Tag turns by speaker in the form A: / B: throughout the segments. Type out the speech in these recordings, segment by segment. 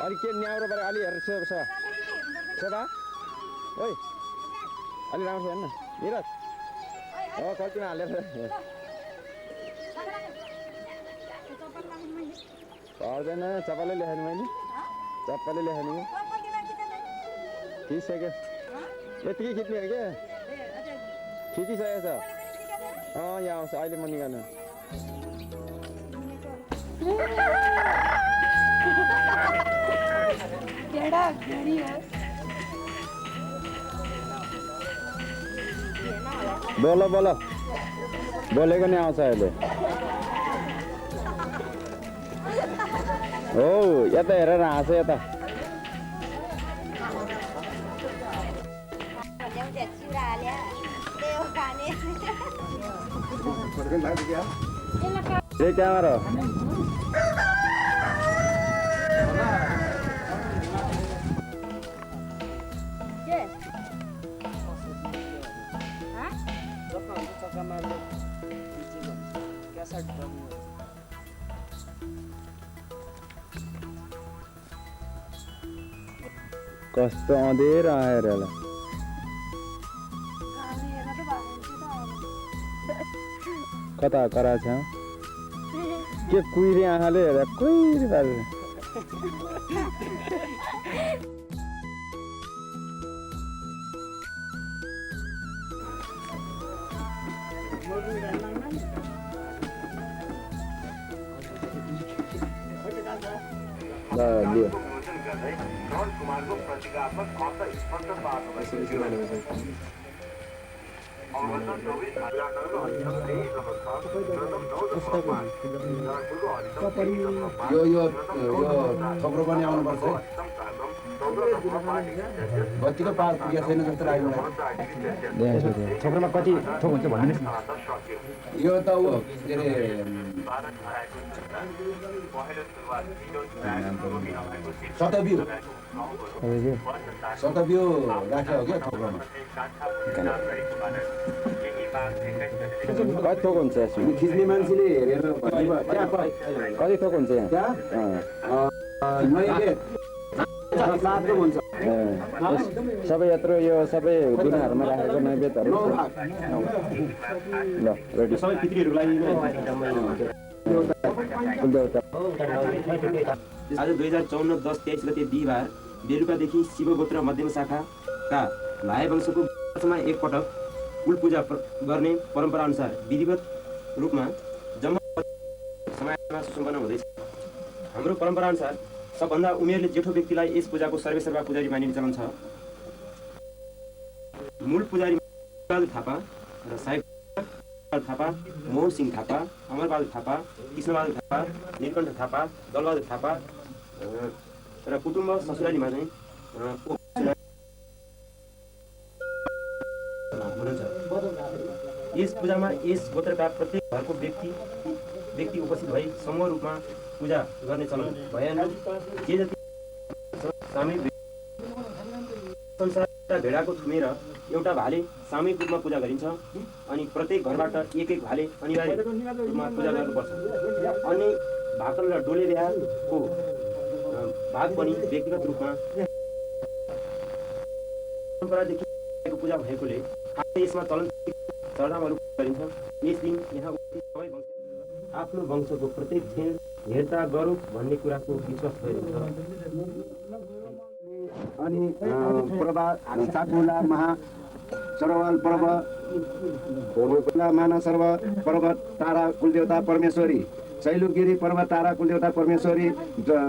A: अलि के न्याउरो पऱ्यो अलि हेरेर सेवा ओइ अलि राम्रो हेर्न निरज कतिमा हालेर पर्दैन चप्पलै ल्याएन मैले चप्पलै ल्याएन खिचिसक्यो यतिकै खिच्ने हो क्या खिचिसकेको छ यहाँ आउँछ अहिले म निकाल्नु बोल बोल बोलेको नि आउँछ अहिले हो यता हेरेर हाँस यता क्यामेरा कस्तो अँधेर आएर होला कता करा छ के कुहिरे आँखाले हेर कुहिरे पारेर लियो कुमारको प्रतिकात्मक अर्थ स्पष्ट पार्नु भएको थियो यो थोप्रो पनि आउनुपर्छ कतिको पार पुगेको छैन जस्तो लाग्यो मलाई थोप्रोमा कति थोक हुन्छ भनिदिनुहोस् न यो त ऊ के अरे शतबियो राख्यो हो क्या थोप्रोमा कति थोक हुन्छ खिच्ने मान्छेले हेरेर कति थोक हुन्छ सबै यत्रो यो सबै दुनाहरूमा राखेको नैवेद्यहरू ल रेडी सबै पितृहरूलाई
B: आज 2054 10 23 गते बिहिबार बेलुकादेखि शिवगोत्र मध्यम शाखाका लाय वंशको वर्षमा एकपटक कुल पूजा गर्ने परम्परा अनुसार विधिवत रूपमा जम्मा समाजमा सुसम्पन्न हुँदैछ। हाम्रो परम्परा अनुसार सबभन्दा उमेरले जेठो व्यक्तिलाई यस पूजाको सर्वेसर्वा पुजारी मानिने चलन छ। मूल पुजारी थापा र साहेब थापा, मोहन सिंह थापा, अमरबहादुर थापा, कृष्णबहादुर थापा, नीलकण्ठ थापा, दलबहादुर थापा र कुटुम्ब ससुरालीमा चाहिँ हुनुहुन्छ। यस पूजामा यस गोत्रका प्रत्येक घरको व्यक्ति उपस्थित भई समूह रूपमा पूजा गर्ने चलन भएन। जे जति सामूहिक संसारका भेडाको थुमेर एउटा भाले सामूहिक रूपमा पूजा गरिन्छ अनि प्रत्येक घरबाट एक भाले अनिवार्य रूपमा पूजा गर्नुपर्छ। अनि भाकल र डोले बिहाको भाग पनि व्यक्तिगत रूपमा परम्परादेखि पूजा भएकोले यसमा चलनाहरू गरिन्छ। यस दिन यहाँ सबै वंश आफ्नो वंशको प्रत्येक क्षण हेरता गरौँ भन्ने कुराको विश्वास भइरहेको छ।
C: अनि चाकुला महा सरवाल पर्व माना सर्व पर्वत तारा कुलदेवता परमेश्वरी, शैलुगिरी पर्वत तारा कुलदेवता परमेश्वरी,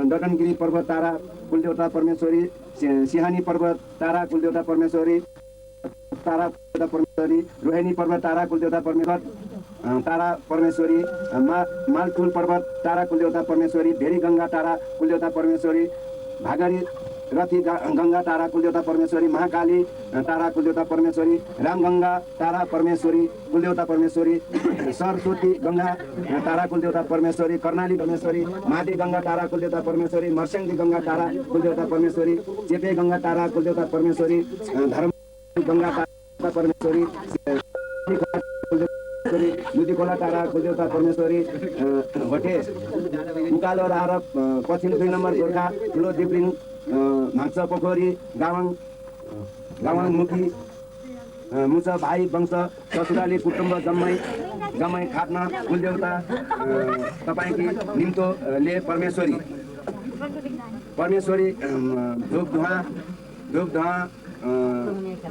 C: डडनगिरी पर्वत तारा कुलदेवता परमेश्वरी, सिहानी पर्वत तारा कुलदेवता परमेश्वरी, तारा कुलदेवता परमेश्वरी, रोहिणी पर्वत तारा कुलदेवता परमेश्वर तारा परमेश्वरी, मालकुल पर्वत तारा कुलदेवता परमेश्वरी, भेरी गंगा तारा कुलदेवता परमेश्वरी, भागरी रथी गंगा तारा कुलदेवता परमेश्वरी, महाकाली तारा कुलदेवता परमेश्वरी, रामगंगा तारा परमेश्वरी कुलदेवता परमेश्वरी, सरस्वती गंगा तारा कुलदेवता परमेश्वरी, कर्णाली परमेश्वरी, मादी गंगा तारा कुलदेवता परमेश्वरी, मर्सेंगी गंगा तारा कुलदेवता परमेश्वरी, चेपे गंगा तारा कुलदेवता परमेश्वरी, धर्म गंगा तारा परमेश्वरी, परमेश्वरी लुदी खोला टाढा कुलदेवता परमेश्वरी भोटे उकालो र आरब पश्चिम 2 नम्बर गोर्खा ठुलो दिप्रिङ भान्सा पोखरी गावाङ मुखी मुसा भाइ वंश ससुराली कुटुम्ब जम्मै खाट्न कुलदेवता तपाईँकी निम्तो ले परमेश्वरी धुप धुवा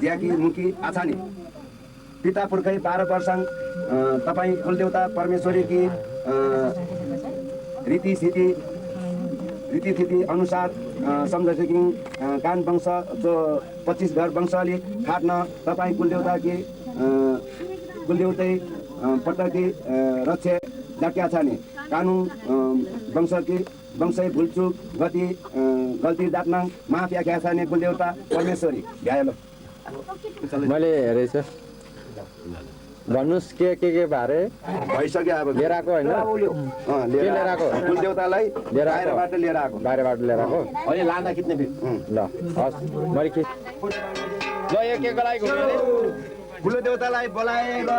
C: ज्याकी मुखी आछानी पिता पुर्खै 12 वर्षाङ तपाईँ कुलदेवता परमेश्वरी की रीतिथिति अनुसार सम्झेकी कान वंश जो 25 घर वंशले खाट्न तपाईँ कुलदेवताकी कुलदेवतै पटकी रक्षे डाक्या छाने कानुन वंशै भुलचुक गल्ती दाट्नाङ माफिया छाने कुलदेवता परमेश्वरी भ्याएलो
A: मैले हेरेछ भन्नुस् के बारे
C: भइसक्यो अब
A: लिएर आएको होइन
C: लिएर आएको कुलदेवतालाई
A: बाहिरबाट लिएर आएको
C: अहिले लाँदा खिच्ने
A: ल हस् मैले खिच ल यो के को लागि घुम्ने
C: कुलदेवतालाई बोलाएर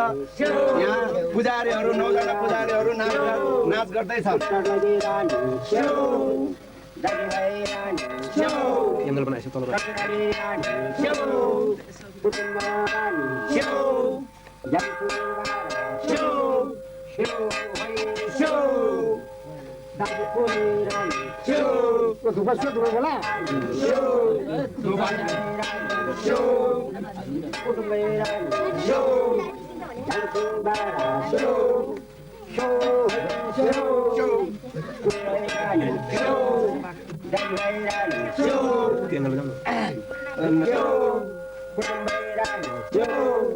C: यहाँ पुजारीहरू 9 जना पुजारीहरू नाच गर्दैछ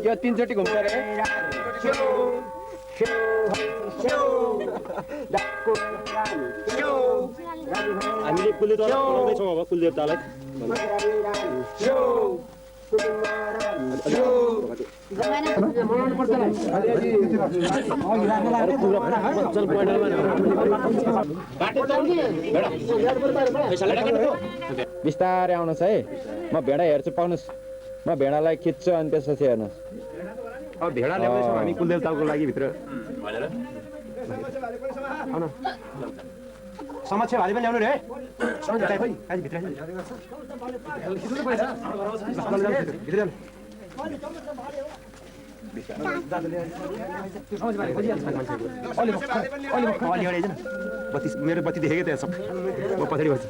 A: यो 3 चोटि घुम्छ रे
D: हामीले कुलदेवता बोलाउँदैछौँ अब कुलदेवतालाई
A: बिस्तारै आउनुहोस् है म भेडा हेर्छु पाउनुहोस् म भेडालाई खिच्छु अनि त्यसपछि हेर्नुहोस्
D: अब भेडा ल्याउँदैछौँ हामी कुलदेवताको लागि भित्र समक्ष भाले पनि ल्याउनु रे मेरो बत्ती देखेको त्यहाँ सब म पछाडि बस्छु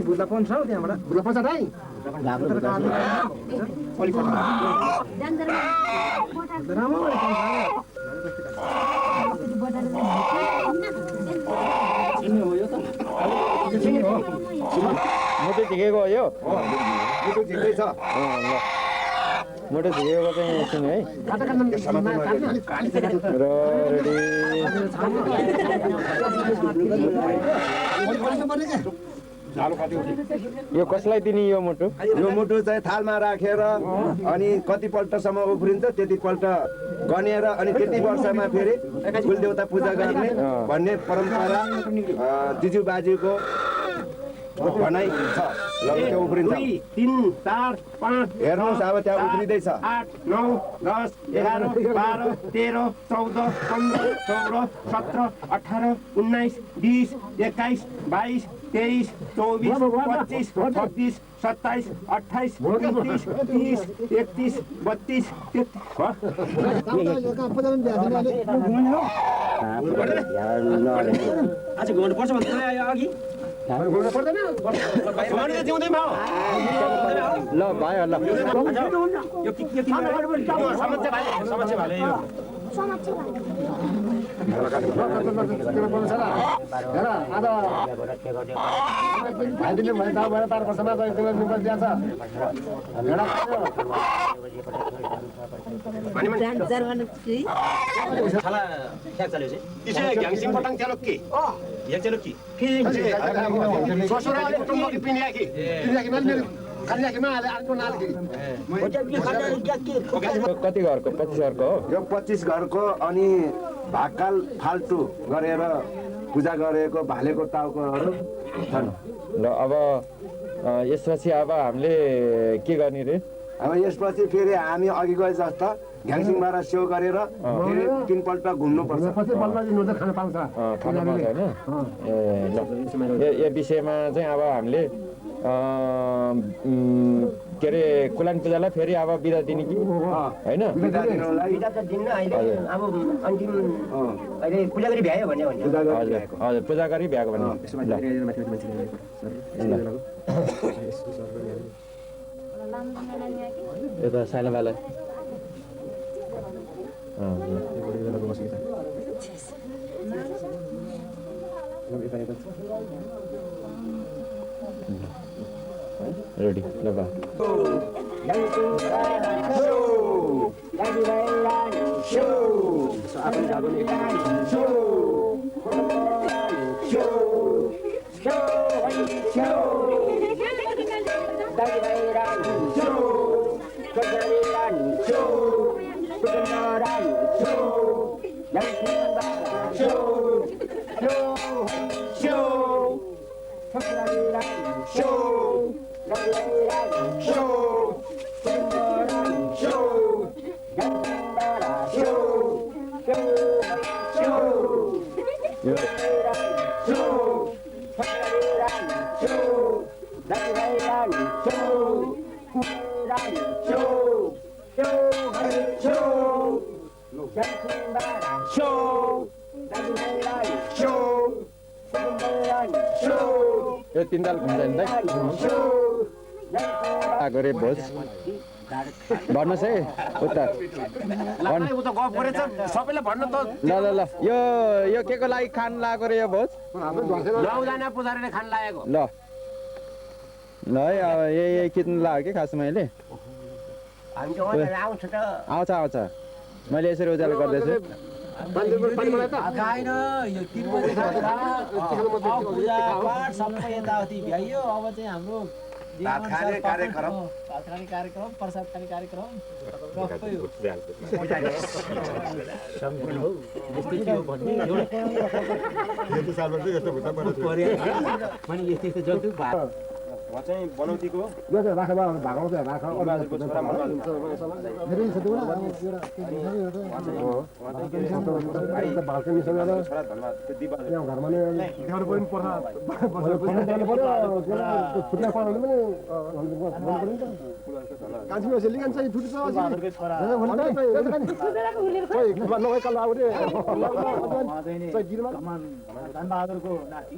D: बुझ्दा पाउँछ त्यहाँबाट बुझ्दा पाउँछ दाइ
A: मोटो झिकेको हो यो मोटो झिकेको चाहिँ एकछिन है र रेडी यो कसलाई दिने यो मोटो
C: चाहिँ थालमा राखेर अनि कतिपल्टसम्म उफ्रिन्छ त्यतिपल्ट गनेर अनि त्यति वर्षमा फेरि कुलदेवता पूजा गर्ने भन्ने परम्परा जिजु बाजुको भनाइ छ। त्यो उफ्रिन्छ
D: 3 4 5
C: हेर्नुहोस् अब त्यहाँ उफ्रिँदैछ
D: 8 9 10 11 12 13 14 15 16 17 18 19 20 21 22 23 24 25 26 27 28 29 30 31 32 आज घुम्नु पर्छ भन्दै अघि
A: ल भयो ल
D: यो समस्या भाले
B: छाला क्या चल्यो चाहिँ
D: त्यसै घ्याङसिङ पटाङ चलो के
B: यहाँ चल्यो कि
D: ससुराले कुटुम्बकी पिन्याकी
A: कति घरको 25 घरको हो
C: यो 25 घरको अनि भाकाल फाल्टु गरेर पूजा गरेको भालेको टाउकोहरू छन्।
A: ल अब यसपछि अब हामीले के गर्ने रे
C: अब यसपछि फेरि हामी अघि गए जस्तो घ्याङसिङबाट सेवा गरेर फेरि 3 पल्ट घुम्नुपर्छ।
A: खानु पाउँछ होइन ए ल यो विषयमा चाहिँ अब हामीले के अरे कुलान पूजालाई फेरि अब बिदा दिने कि होइन
C: बिदा दिनलाई
B: बिदा त दिन्न अहिले अब अन्तिम अहिले पूजा गरी भ्यायो भन्ने भन्छ
A: हजुर हजुर पूजा गरी भ्याएको भन्ने यो त साइलाबाला रेडी ल बा यो तिनताल घुम्दैन आएको रे भोज भन्नुहोस् है उता
D: सबैलाई भन्नु त
A: ल ल ल यो के को लागि खान लागेको रे यो भोज
D: 9 जना पुजारीले खान लागेको
A: ल ल है अब यही किन्नु लाग्यो कि खासमा मैले
B: आउँछ त
A: आउँछ मैले यसरी उज्यालो गर्दैछु
E: खाएन यो 3 बजे पूजा पाठ सबै यताउति भ्याइयो। अब चाहिँ हाम्रो कार्यक्रम प्रसाद खाने कार्यक्रम सम्पूर्ण हो यस्तै थियो भन्ने मैले यस्तै जन्तु
B: उहाँ चाहिँ बनौटीको
E: धनबहादुरको नाति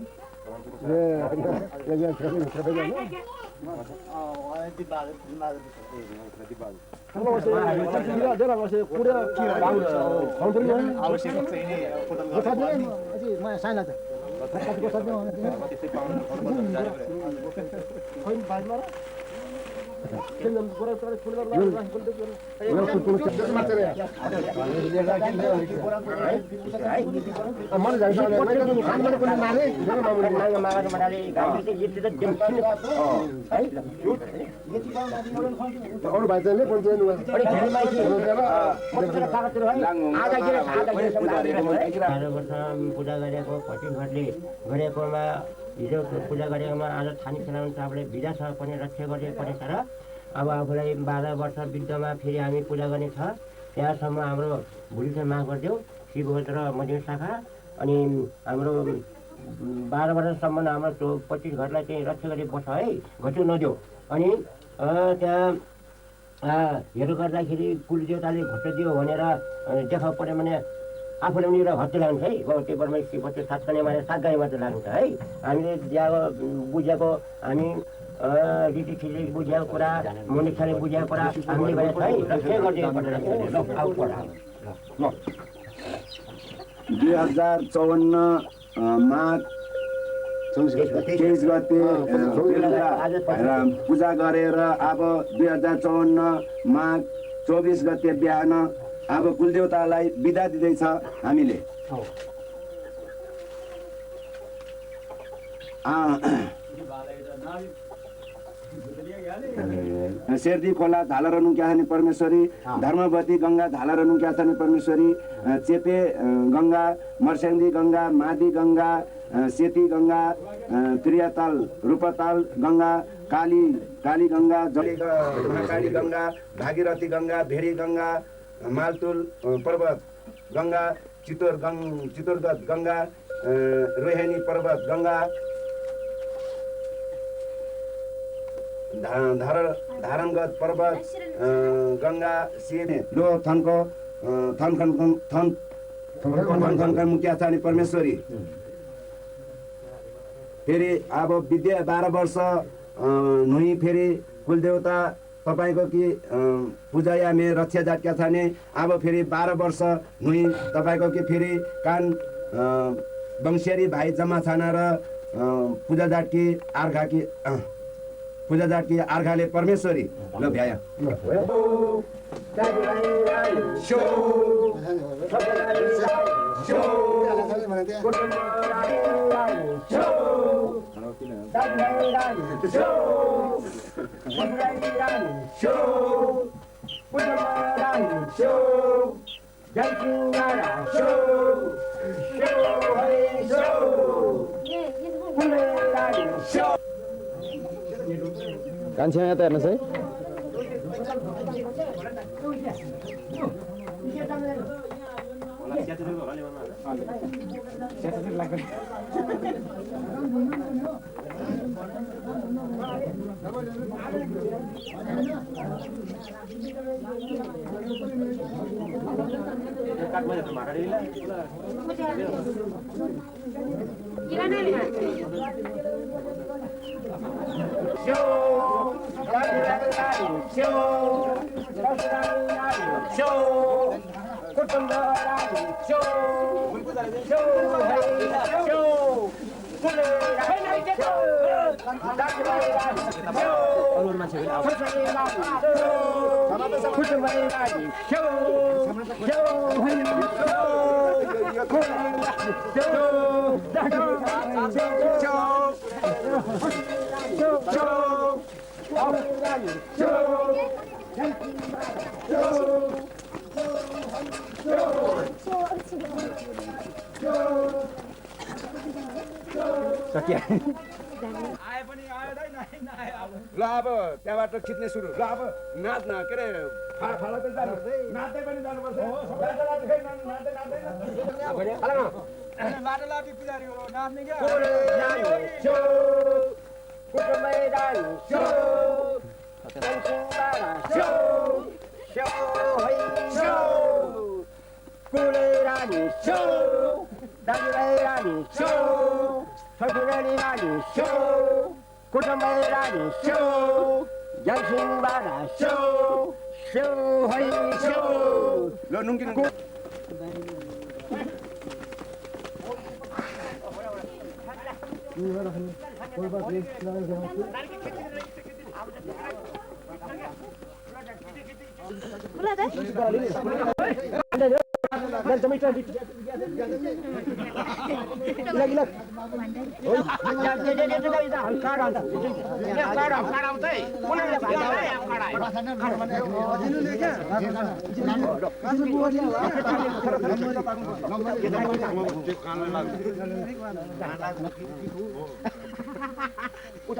F: पूजा गरेको घटिघटले गरेकोमा हिजो पूजा गरेकोमा आज थानी खेलाउनु आफूले भिजा छ पनि रक्षा गर्ने परेछ र अब आफूलाई 12 वर्ष वृद्धमा फेरि हामी पूजा गर्ने छ। त्यहाँसम्म हाम्रो भोलि चाहिँ माग गरिदेऊ शिवगोत्र र मन्दिर शाखा अनि हाम्रो 12 वर्षसम्म हाम्रो 25 घरलाई चाहिँ रक्षा गरी बस्छ है घट्यो नदेऊ। अनि त्यहाँ हेर्नु गर्दाखेरि कुलदेवताले घट्यो दियो भनेर देखा पऱ्यो भने आफूले पनि एउटा हत्या लाग्छ है गौते परमेश्वर 7 खाने मारे 7 गाई मात्र लाग्छ है। हामीले बुझेको हामी रीति खिची बुझेको कुरा मुनिखाले बुझेको कुरा हामीले भने चाहिँ रक्षा गरिदिनु पर्ने रहेछ। ल आऊ पढा ल
C: 2054 माघ 23 गते पूजा गरेर अब 2054 माघ 24 गते बिहान अब कुलदेवतालाई बिदा दिँदैछ हामीले। शेरदी खोला झालर नुक्याथाने परमेश्वरी, धर्मवती गङ्गा झालर नुक्याथाने परमेश्वरी, चेपे गङ्गा, मर्स्याङ्दी गङ्गा, मादी गङ्गा, सेती गङ्गा, त्रियाताल रूपताल गङ्गा, काली गङ्गा, महाकाली गङ्गा, भागीरथी गङ्गा, भेरी गङ्गा, मालतुल पर्वत गङ्गा, चितोरगढ गङ्गा, रोहिणी पर्वत गङ्गा, धारणगढ पर्वत गङ्गा, सिने लो थनको थन मुखिया छाने परमेश्वरी। फेरि अब विद्या 12 वर्ष नुई फेरि कुलदेवता तपाईँको कि पूजायामे रक्षा जातका छाने अब फेरि 12 वर्ष नुई तपाईँको कि फेरि कान वंशेरी भाइ जम्मा छाना र पूजा जातकी आर्घाले परमेश्वरी ल भ्याया
A: कान्छा यहाँ त हेर्नुहोस् है। ल अब त्यहाँबाट खिच्ने सुरु। ल अब नाच्न के अरे फाला त जानु नाच्दै पनि जानुपर्छ। ल नुङ्किनु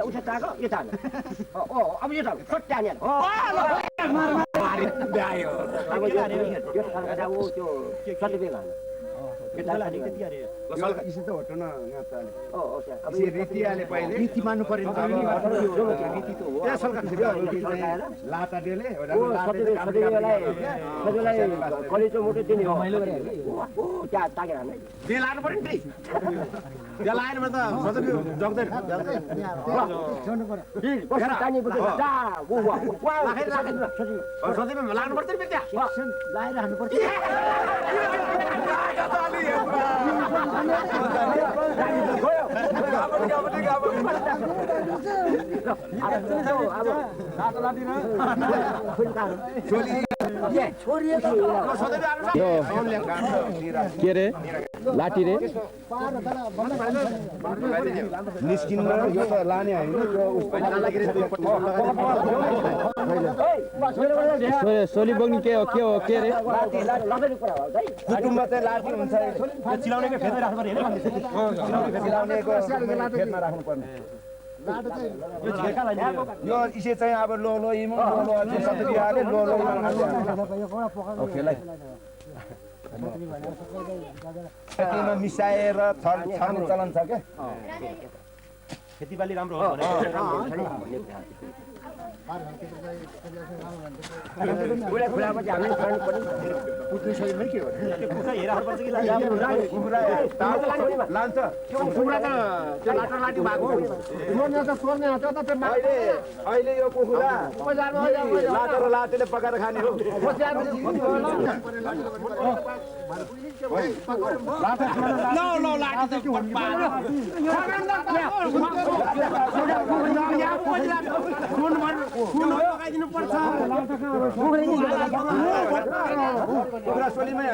F: उठा ताको यो तान अब यो तान फट्टा नि हो भ्यायो अब यो त्यो सल्टिबे गर्न
C: इसी त होटल न यहाँ त अलि
F: ओ ओके अब
C: इसी रीति आले पहिले
D: रीति मान्नु पर्यो
C: रीति त हो लाटा डेले
F: सजिलोलाई कलेजो मोटो दिने हो त्यहाँ ताकेर हाल्ने
D: त्यहाँ लानु पर्यो नि त्यहाँ लाएन भने त सधैँ जग्दैन
F: जाने बुझ्छ जा
D: सधैँ लानु पर्छ नि त्यहाँ
E: लाएर हान्नुपर्छ
A: के रे लाठी रे
C: निस्किनु यो त लाने होइन
A: सोली बोक्ने के हो के रे
C: कुटुम्बमा चाहिँ लाठी हुन्छ
D: चिलाउनेको फेदमा राख्नु पर्यो
C: चिलाउनेको फेदमा राख्नुपर्ने यो इसे चाहिँ अब लो इमु लो सत्रियाले लो ओकेलाई खेतीमा मिसाएर छर्ने चलन छ क्या
D: खेतीबाली राम्रो हो भने
F: खुलापछि हामीले खानु पर्यो
C: कुट्नु शरीरमा के हो
D: कुखुरा हेरानुपर्छ कि
C: कुखुरा लान्छ
D: कुखुरा त त्यो लाटा लाटी भएको
C: अहिले यो कुखुरा लाटा र लाटेले पकाएर खाने हो कुखुरा सोलीमै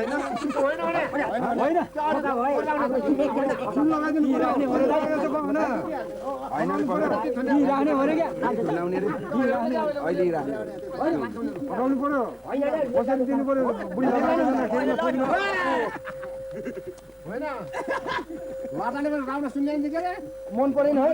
C: मन परेन हो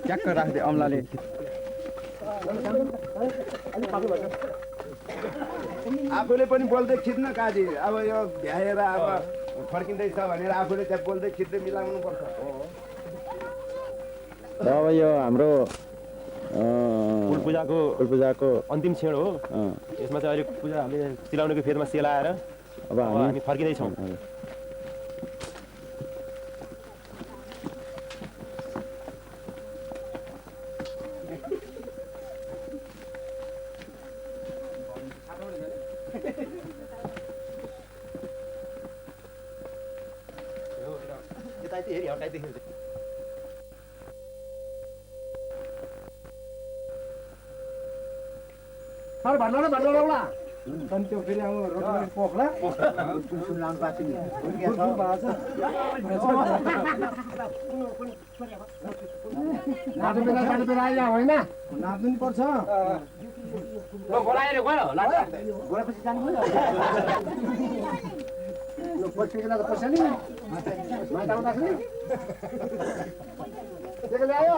A: ट्याक्क राख्दै अम्लाले
C: आफूले पनि बोल्दै खिच्न काजी अब यो भ्याएर अब फर्किँदैछ भनेर आफूले त्यहाँ बोल्दै खिच्दै मिलाउनु पर्छ
A: अब यो हाम्रो
B: पूजाको अन्तिम क्षण हो यसमा चाहिँ अहिले पूजा हामीले चिलाउनेको फेदमा सेलाएर
A: अब
B: हामी फर्किँदैछौँ
C: त्यो फेरि अब रोटी पोख्ला होइन नाच्नु पर्छ ल्यायो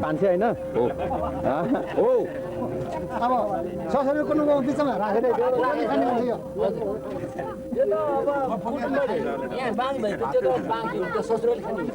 A: पान्छे होइन हो
G: अब ससुरो कुनुको बिचमा राखेर खाने हुन्छ यो
E: यहाँ बाङ भएको त्यो त बाङ त्यो ससुराले खाने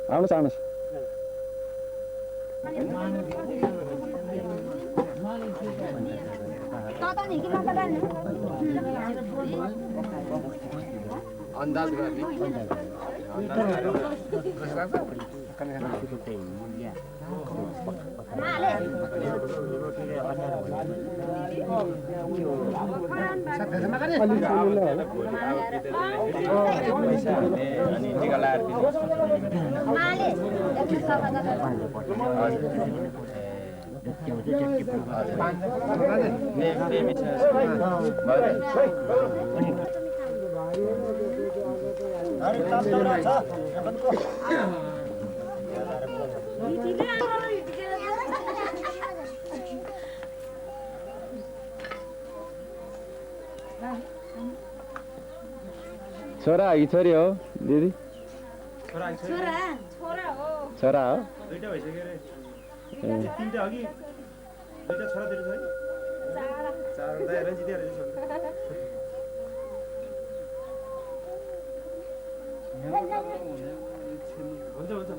A: आउनुहोस् आउनुहोस्
G: अन्दाज गर्ने
A: छोरा कि छोरी हो दिदी छोरा हो
B: दुईटा भइसक्यो रे तीनटा हो कि दुईटा छोरा दिनु छ है चारवटा रन्जित यार हुन्छ हुन्छ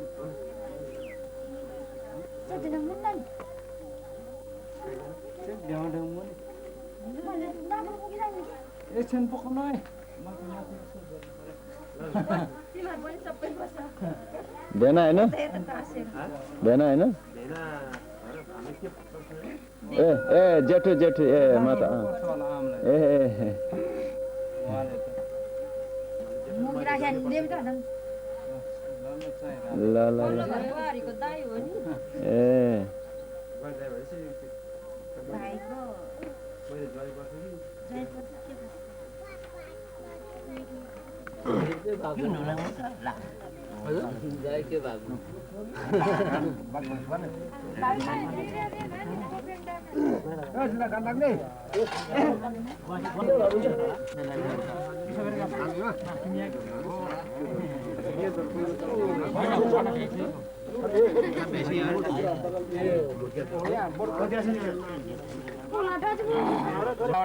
G: एकछिन पकाउनु है
A: भेना होइन भेना होइन ए ए जेठो जेठो ए म त ए ल ल ल ए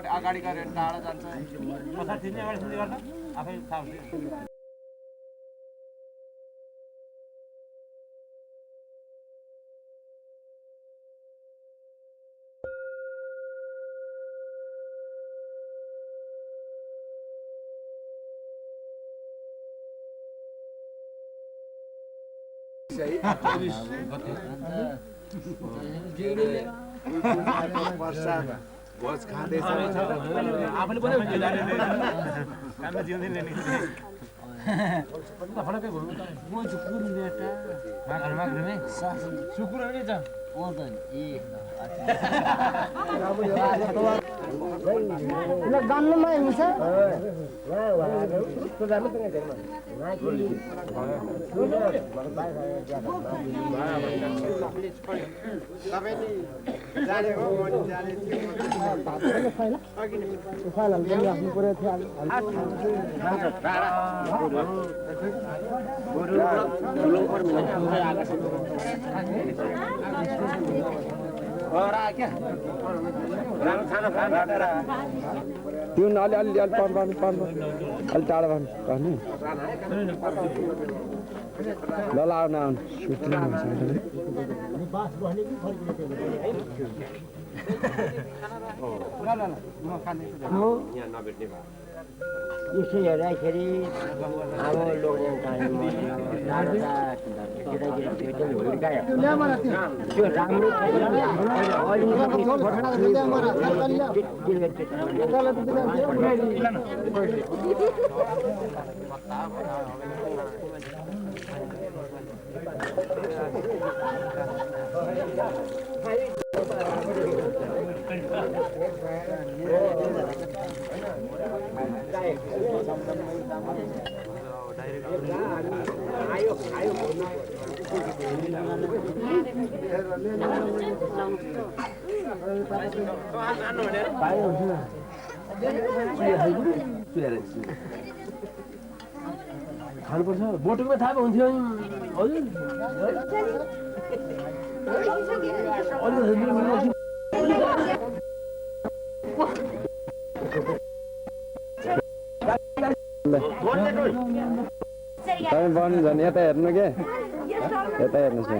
G: अगाडि गरेर टाढा जान्छ
B: आफै थाहा हुन्छ
G: भोज खाँदैछ
B: आफूले पनि काममा जिउँदै लिने फलकै भयो म झुकुर बेटा माग्रे माग्रे सुकुर नि त
G: ल गान्नुमा हिँड्छ आफ्नो कुरो
A: त्यो अलि अलि अलि पर्नु अलि टाढो भन्नु ल ल आउनु आउनु
F: यसो हेर्दाखेरि अब लोग्ने त्यो राम्रो
E: खानुपर्छ बोटुकमा थाहा हुन्थ्यो
A: तपाईँ बन्नु झन् यता हेर्नु के यता हेर्नुहोस् न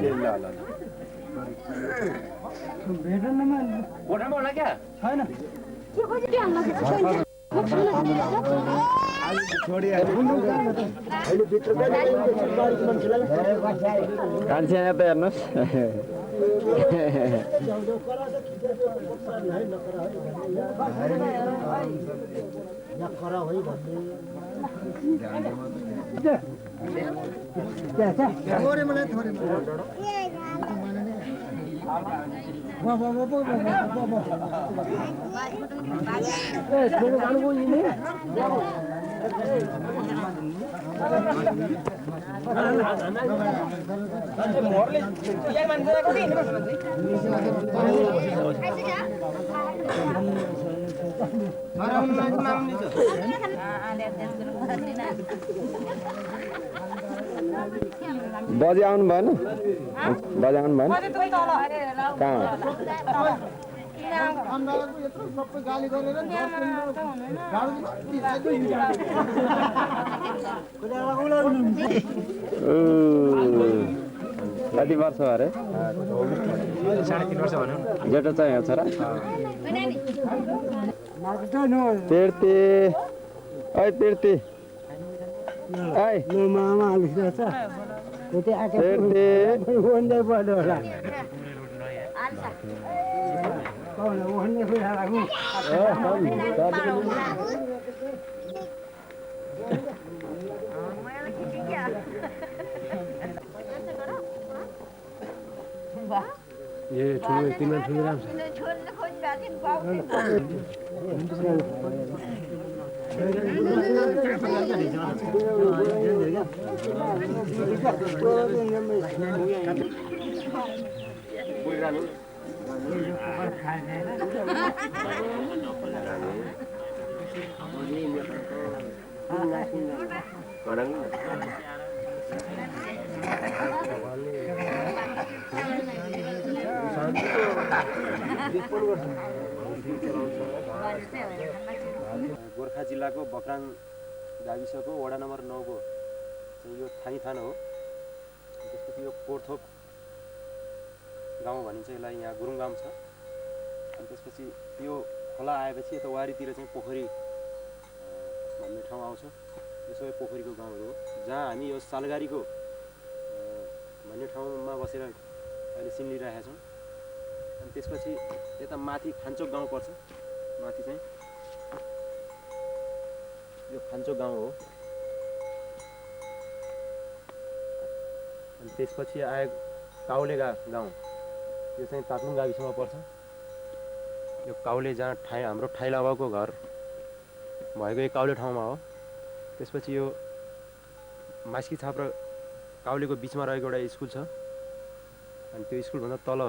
A: कान्छी यता हेर्नुहोस् बजी आउनु भएन बजी आउनु भएन कहाँ
G: सबै गाली गरेर
A: कति वर्ष अरे
B: 3.5 वर्ष भनौँ
A: जेठो चाहिँ यहाँ छोरा तिर्ती ओइ तिर्ती ओइ
G: मामा
E: ए ठुलो तिनमा ठुलो राम्रो
B: गोर्खा जिल्लाको बक्राङ गाविसको वडा नम्बर 9 को चाहिँ यो थानी हो। त्यसपछि यो पोर्थोप गाउँ भनिन्छ यसलाई, यहाँ गुरुङ गाउँ छ। अनि त्यसपछि यो खोला आएपछि यता वारीतिर चाहिँ पोखरी भन्ने ठाउँ आउँछ। यो सबै पोखरीको गाउँहरू हो, जहाँ हामी यो सालगारीको भन्ने ठाउँमा बसेर अहिले सिन्लिरहेका छौँ। अनि त्यसपछि यता माथि खान्चोक गाउँ पर्छ। माथि चाहिँ यो खान्चोक गाउँ हो। अनि त्यसपछि आयो काउलेगा गाउँ। यो चाहिँ ताप्लुङ गाविसमा पर्छ। यो काउले जहाँ हाम्रो ठाइला बाबुको घर भएको यो काउले ठाउँमा हो। त्यसपछि यो मास्की छाप र काउलेको बिचमा रहेको एउटा स्कुल छ। अनि त्यो स्कुलभन्दा तल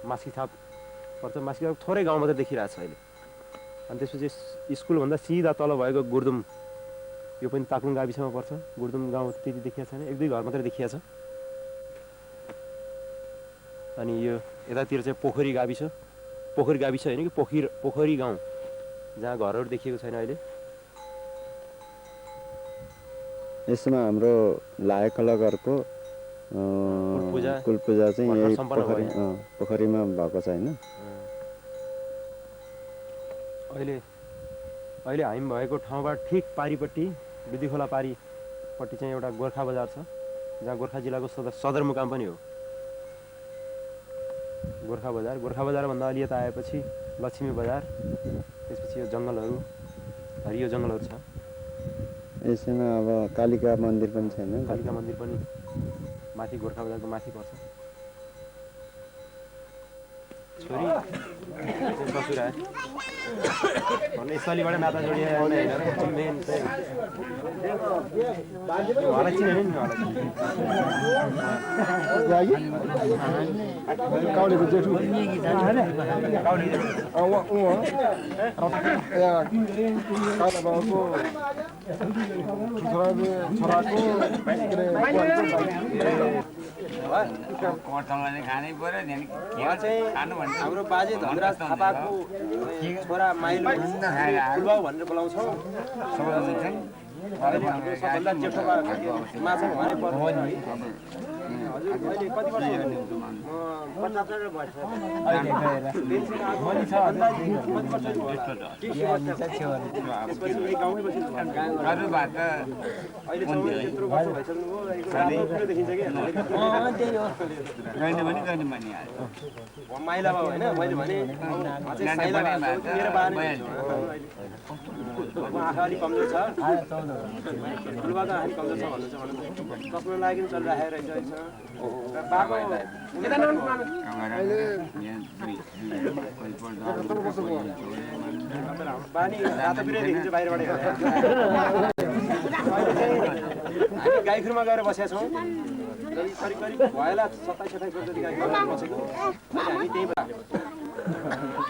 B: मास्की छाप पर्छ। मास्की छाप थोरै गाउँ मात्रै देखिरहेको छ अहिले। अनि त्यसपछि स्कुलभन्दा सिधा तल भएको गुर्दुम, यो पनि ताप्लुङ गाविसमा पर्छ। गुर्दुम गाउँ त्यति देखिएको छैन, 1-2 घर मात्रै देखिएको छ। अनि यो यतातिर चाहिँ पोखरी गाविस, पोखरी गाविस होइन कि पोखरी गाउँ, जहाँ घरहरू देखिएको छैन अहिले।
A: यसमा हाम्रो लायक कलाकारको कुलपूजा चाहिँ यही पोखरीमा भएको छ होइन।
B: अहिले हामी भएको ठाउँबाट ठिक पारिपट्टि बिदी खोला पारिपट्टि चाहिँ एउटा गोर्खा बजार छ, जहाँ गोर्खा जिल्लाको सदरमुकाम पनि हो। गोर्खा बजारभन्दा अलि यता आएपछि लक्ष्मी बजार, त्यसपछि यो जङ्गलहरू, हरियो जङ्गलहरू छ।
A: यसमा अब कालिका मन्दिर पनि छैन।
B: कालिका मन्दिर पनि माथि गोर्खा बजारको माथि पर्छ। छोरी ससुरा भन्ने स्थलीबाट नाता जोडिएर मेन चाहिँ उहाँलाई चिनेन नि
G: काउलेको जेठु
B: हाम्रो बाजे धनराज थापाको छोरा माइलो फुलबाउ भनेर बोलाउँछौँ। सबभन्दा जेठो माछा उहाँले पर्छ। हजुर अहिले कति वर्ष हो? म 75 वर्ष। माइला बाबु होइन, मैले भने आँखा अलिक कमजोर छ, ठुलो बाबा अलिक कमजोर छ भन्नुहुन्छ। चस्मा लागि पनि चलिरहेको रहेछ बाबु। बानी रातो बिरुवा देखिन्छ बाहिरबाट। हामी गाईखुरमा गएर बसेका छौँ। करिब भएला 27-28 वर्ष जति गाईखुरमा बसेको। हामी त्यही भएको।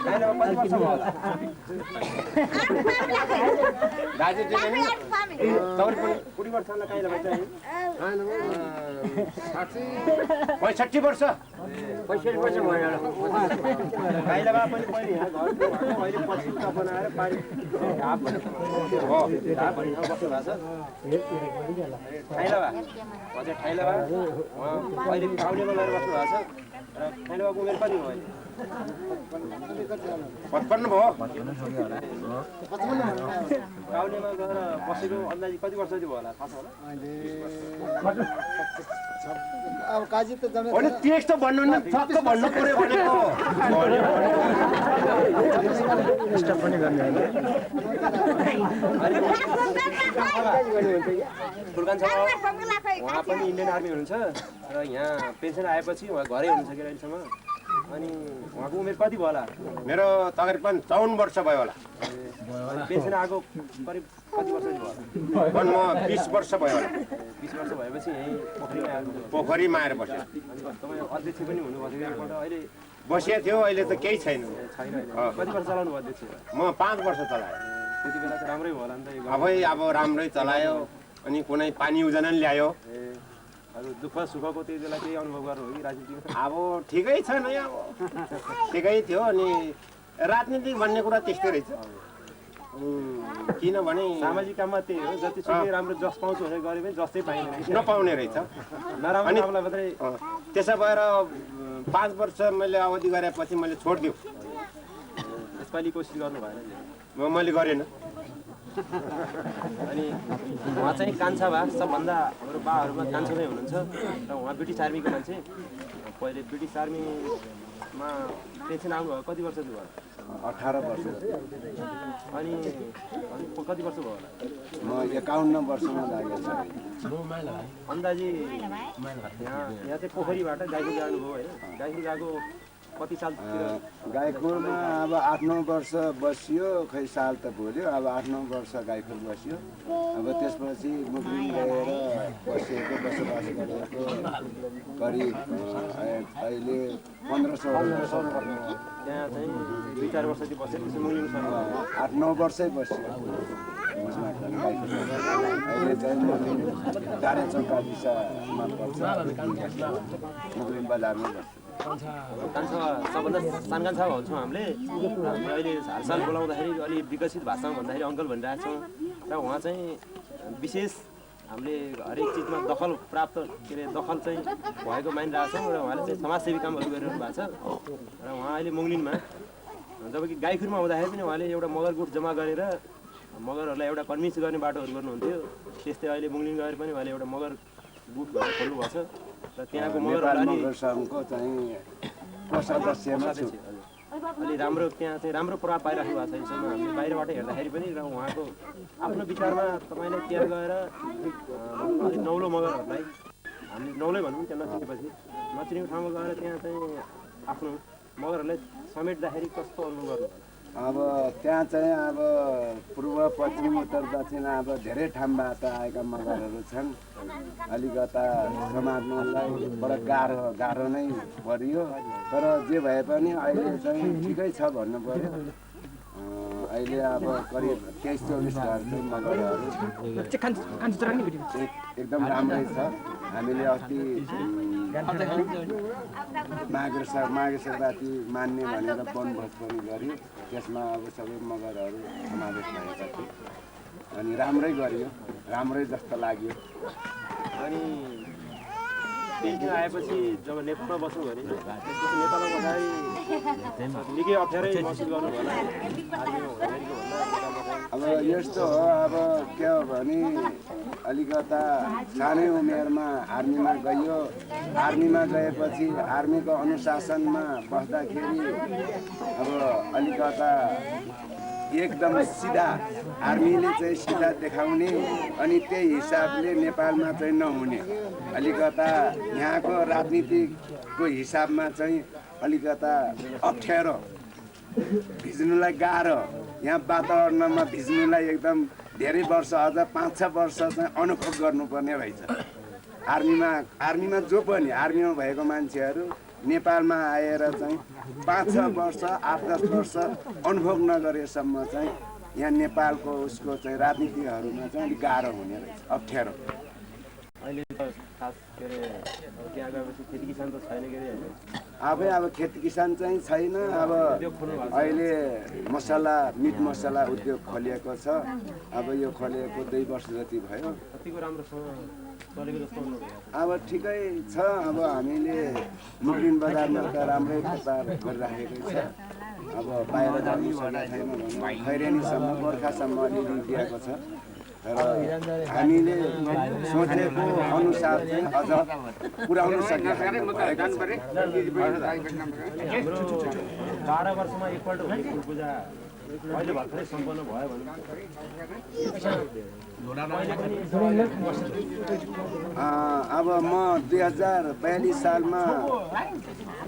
B: कति वर्ष भयो होला? दाजु चाहिँ नि तपाईँ 20 वर्षलाई काहीँ लगाइन्छ नि? 65 वर्ष। 65 वर्ष भयो होला। काहीँला बा पनि पहिले यहाँ घरको अहिले पछि बनाएर पानी हाफ बस्नु भएको छ। ठाइला बा हजुर, ठाइला बा अहिले काउलेमा गएर बस्नु भएको छ। र ठाइला बाको उमेर कति भयो? 55 भयो। काउलेमा गएर बसेको अन्दाजी कति वर्ष भयो होला थाहा छ होला?
G: अब काजी त जम्मै
D: अनि टेक्स्ट भन्नु न, ठक्क भन्नु पर्यो भनेको।
G: स्टप पनि गर्ने हैन।
B: फुलकान साहब उहाँ पनि इन्डियन आर्मी हुनुहुन्छ र यहाँ पेन्सन आएपछि उहाँ घरै हुनुहुन्छ कि अहिलेसम्म। अनि उहाँको उमेर कति भयो होला?
D: मेरो तकरिबन 54 वर्ष भयो होला।
B: पेन्सन आएको करिब कति वर्ष भयो?
D: म 20 वर्ष भयो होला।
B: 20 वर्ष भएपछि यहीँ पोखरीमा आएर
D: पोखरीमा आएर बस्यो।
B: अनि तपाईँ अध्यक्ष पनि हुनुभएको थियो एकपल्ट, अहिले
D: बसिया थियो, अहिले त केही छैन।
B: छैन। कति वर्ष चलाउनु भयो अध्यक्ष?
D: म 5 वर्ष चलाएँ।
B: त्यति बेला त राम्रै भयो होला नि त यो।
D: अब राम्रै चलायो। अनि कुनै पानी उजन ल्यायो।
B: हजुर दुःख सुखको त्यति बेला केही अनुभव गर्नु हो कि राजनीतिमा?
D: अब ठिकै छ नि, अब ठिकै थियो। अनि राजनीति भन्ने कुरा त्यस्तै रहेछ। किनभने
B: सामाजिक काममा त्यही हो, जतिसुकै राम्रो जस पाउँछु भनेर गरे पनि जस्तै पाइँदैन,
D: नपाउने रहेछ।
B: नराम्रो कामलाई मात्रै।
D: त्यसो भएर 5 वर्ष मैले अवधि गरेपछि मैले छोडिदिउँ।
B: यसपालि कोसिस गर्नु भएन?
D: मैले गरेन।
B: अनि उहाँ चाहिँ कान्छा भए सबभन्दा हाम्रो बाहरूमा कान्छा नै हुनुहुन्छ र उहाँ ब्रिटिस आर्मीको मान्छे। पहिले ब्रिटिस आर्मीमा पेन्सन आउनुभयो कति वर्ष भयो?
C: 18 वर्ष।
B: अनि कति वर्ष भयो होला?
C: म 51 वर्षमा लागेको छु।
B: अन्दाजी यहाँ चाहिँ पोखरीबाट गाईको जानुभयो होइन? गाईको गएको कति सालतिर
C: गाईखोरमा अब 8-9 वर्ष बसियो, खै साल त भोल्यो। अब 8-9 वर्ष गाईखोर बसियो। अब त्यसपछि मुक्लिन गएर बसेको बसोबास गरेको करिब अहिले 1500
B: त्यहाँ चाहिँ 2-4 वर्ष चाहिँ बसेर त्यसपछि मुक्लिन सर
C: 8-9 वर्षै बस्यो। अहिले चाहिँ मुक्लिन दारेचौका दिशामा पर्छ, मुक्लिन बजारमा बस्छ।
B: कान्छा सबभन्दा सानकान्छाहरू छौँ हामीले अहिले हालसाल बोलाउँदाखेरि अलि विकसित भाषामा भन्दाखेरि अङ्कल भनिरहेको छौँ र उहाँ चाहिँ विशेष हामीले हरेक चिजमा दखल प्राप्त के अरे दखल चाहिँ भएको मानिरहेको छौँ र उहाँले चाहिँ समाजसेवी कामहरू गरिरहनु भएको छ र उहाँ अहिले मुङ्लिनमा जबकि गाईखुरमा हुँदाखेरि पनि उहाँले एउटा मगर गुट जम्मा गरेर मगरहरूलाई एउटा कन्भिन्स गर्ने बाटोहरू गर्नुहुन्थ्यो। त्यस्तै अहिले मुङ्लिन गएर पनि उहाँले एउटा मगर गुट भनेर खोल्नुभएको छ र त्यहाँको मगरहरूलाई
C: सङ्घको चाहिँ सदस्यमा छु।
B: अलि राम्रो त्यहाँ चाहिँ राम्रो प्रभाव पाइराख्नु भएको छ यसमा हामीले बाहिरबाट हेर्दाखेरि पनि र उहाँको आफ्नो विचारमा तपाईँले त्यहाँ गएर अलिक नौलो मगरहरूलाई हामी नौलै भनौँ त्यहाँ नचिनेको ठाउँमा गएर त्यहाँ चाहिँ आफ्नो मगरहरूलाई समेट्दाखेरि कस्तो अनुभव गर्नु?
C: अब त्यहाँ चाहिँ अब पूर्व पश्चिम उत्तर दक्षिण अब धेरै ठाउँबाट आएका मगरहरू छन्। अलिकता समात्नलाई बडा गाह्रो नै परियो, तर जे भए पनि अहिले चाहिँ ठिकै छ भन्नु पर्यो। अहिले अब करिब 23-24 घर चाहिँ मगरहरू एकदम राम्रै छ। हामीले अस्ति माघे सङ्क्रान्ति मान्ने भनेर वनभोज पनि गऱ्यो। त्यसमा अब सबै मगरहरू समावेश भएका थिए अनि राम्रै गरियो, राम्रै जस्तो लाग्यो।
B: अनि त्यहाँदेखि आएपछि जब नेपालमा बस्नु भने त्यसपछि नेपालमा बस्दाखेरि निकै अप्ठ्यारै महसुस गर्नु होला आर्मीमा हुँदाखेरिको भन्दा।
C: अब यस्तो हो, अब के हो भने अलिकता सानै उमेरमा आर्मीमा गइयो। आर्मीमा गएपछि आर्मीको अनुशासनमा बस्दाखेरि अब अलिकता एकदम सिधा आर्मीले चाहिँ सिधा देखाउने अनि त्यही हिसाबले नेपालमा चाहिँ नहुने। अलिकता यहाँको राजनीतिको हिसाबमा चाहिँ अलिकता अप्ठ्यारो, भिज्नुलाई गाह्रो। यहाँ वातावरणमा भिज्नुलाई एकदम धेरै वर्ष अझ 5-6 वर्ष चाहिँ अनुभव गर्नुपर्ने रहेछ। आर्मीमा जो पनि आर्मीमा भएको मान्छेहरू नेपालमा आएर चाहिँ 5-6 वर्ष 8-10 वर्ष अनुभव नगरेसम्म चाहिँ यहाँ नेपालको उसको चाहिँ राजनीतिहरूमा चाहिँ अलिक गाह्रो हुने रहेछ, अप्ठ्यारो।
B: अहिले त खास के अरे त्यहाँ गएपछि खेती किसान त छैन के अरे होइन?
C: आफै अब खेती किसान चाहिँ छैन। अब अहिले मिट मसला उद्योग खोलिएको छ। अब यो खोलिएको 2 वर्ष जति भयो।
B: कतिको राम्रोसँग चलेको जस्तो अनुभव भयो?
C: अब ठिकै छ। अब हामीले मुक्लिन बजारमा त राम्रै व्यापार गरिराखेकै छ। अब बाहिर जानु सकेको छैन भने खैरेनीसम्म गोर्खासम्म अलिअलि दिएको छ। तर हामीले सोचेको अनुसार चाहिँ अझ पुर्याउन सकेको छैन।
B: 12 वर्षमा एकपल्ट हुने कुल पूजा अहिले भर्खरै सम्पन्न भयो भने
C: अब म 2042 सालमा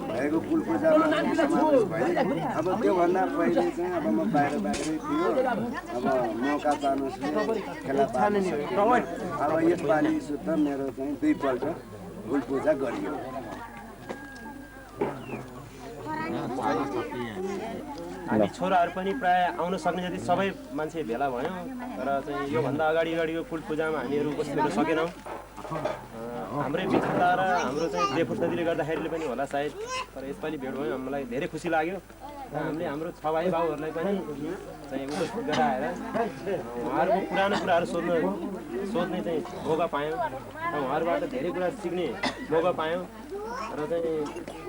C: भएको कुल पूजामा समावेश भएँ। अब त्योभन्दा पहिले चाहिँ अब म बाहिरै थियो। अब मौका पानुसले खेला पार्नु अब यसपालि सुत्त मेरो चाहिँ 2 पल्ट कुल पूजा गरियो।
B: हामी छोराहरू पनि प्राय आउन सक्ने जति सबै मान्छे भेला भयौँ। तर चाहिँ योभन्दा अगाडिको कुल पूजामा हामीहरू उपस्थित हुन सकेनौँ। हाम्रै विचारता र हाम्रो चाहिँ बेफुर्सदीले गर्दाखेरिले पनि होला सायद। तर यसपालि भेट भयो, हामीलाई धेरै खुसी लाग्यो। र हामीले हाम्रो 6 भाइ बाबुहरूलाई पनि चाहिँ उपस्थित गराएर उहाँहरूको पुरानो कुराहरू सोध्ने चाहिँ मौका पायौँ र उहाँहरूबाट धेरै कुरा सिक्ने मौका पायौँ। र चाहिँ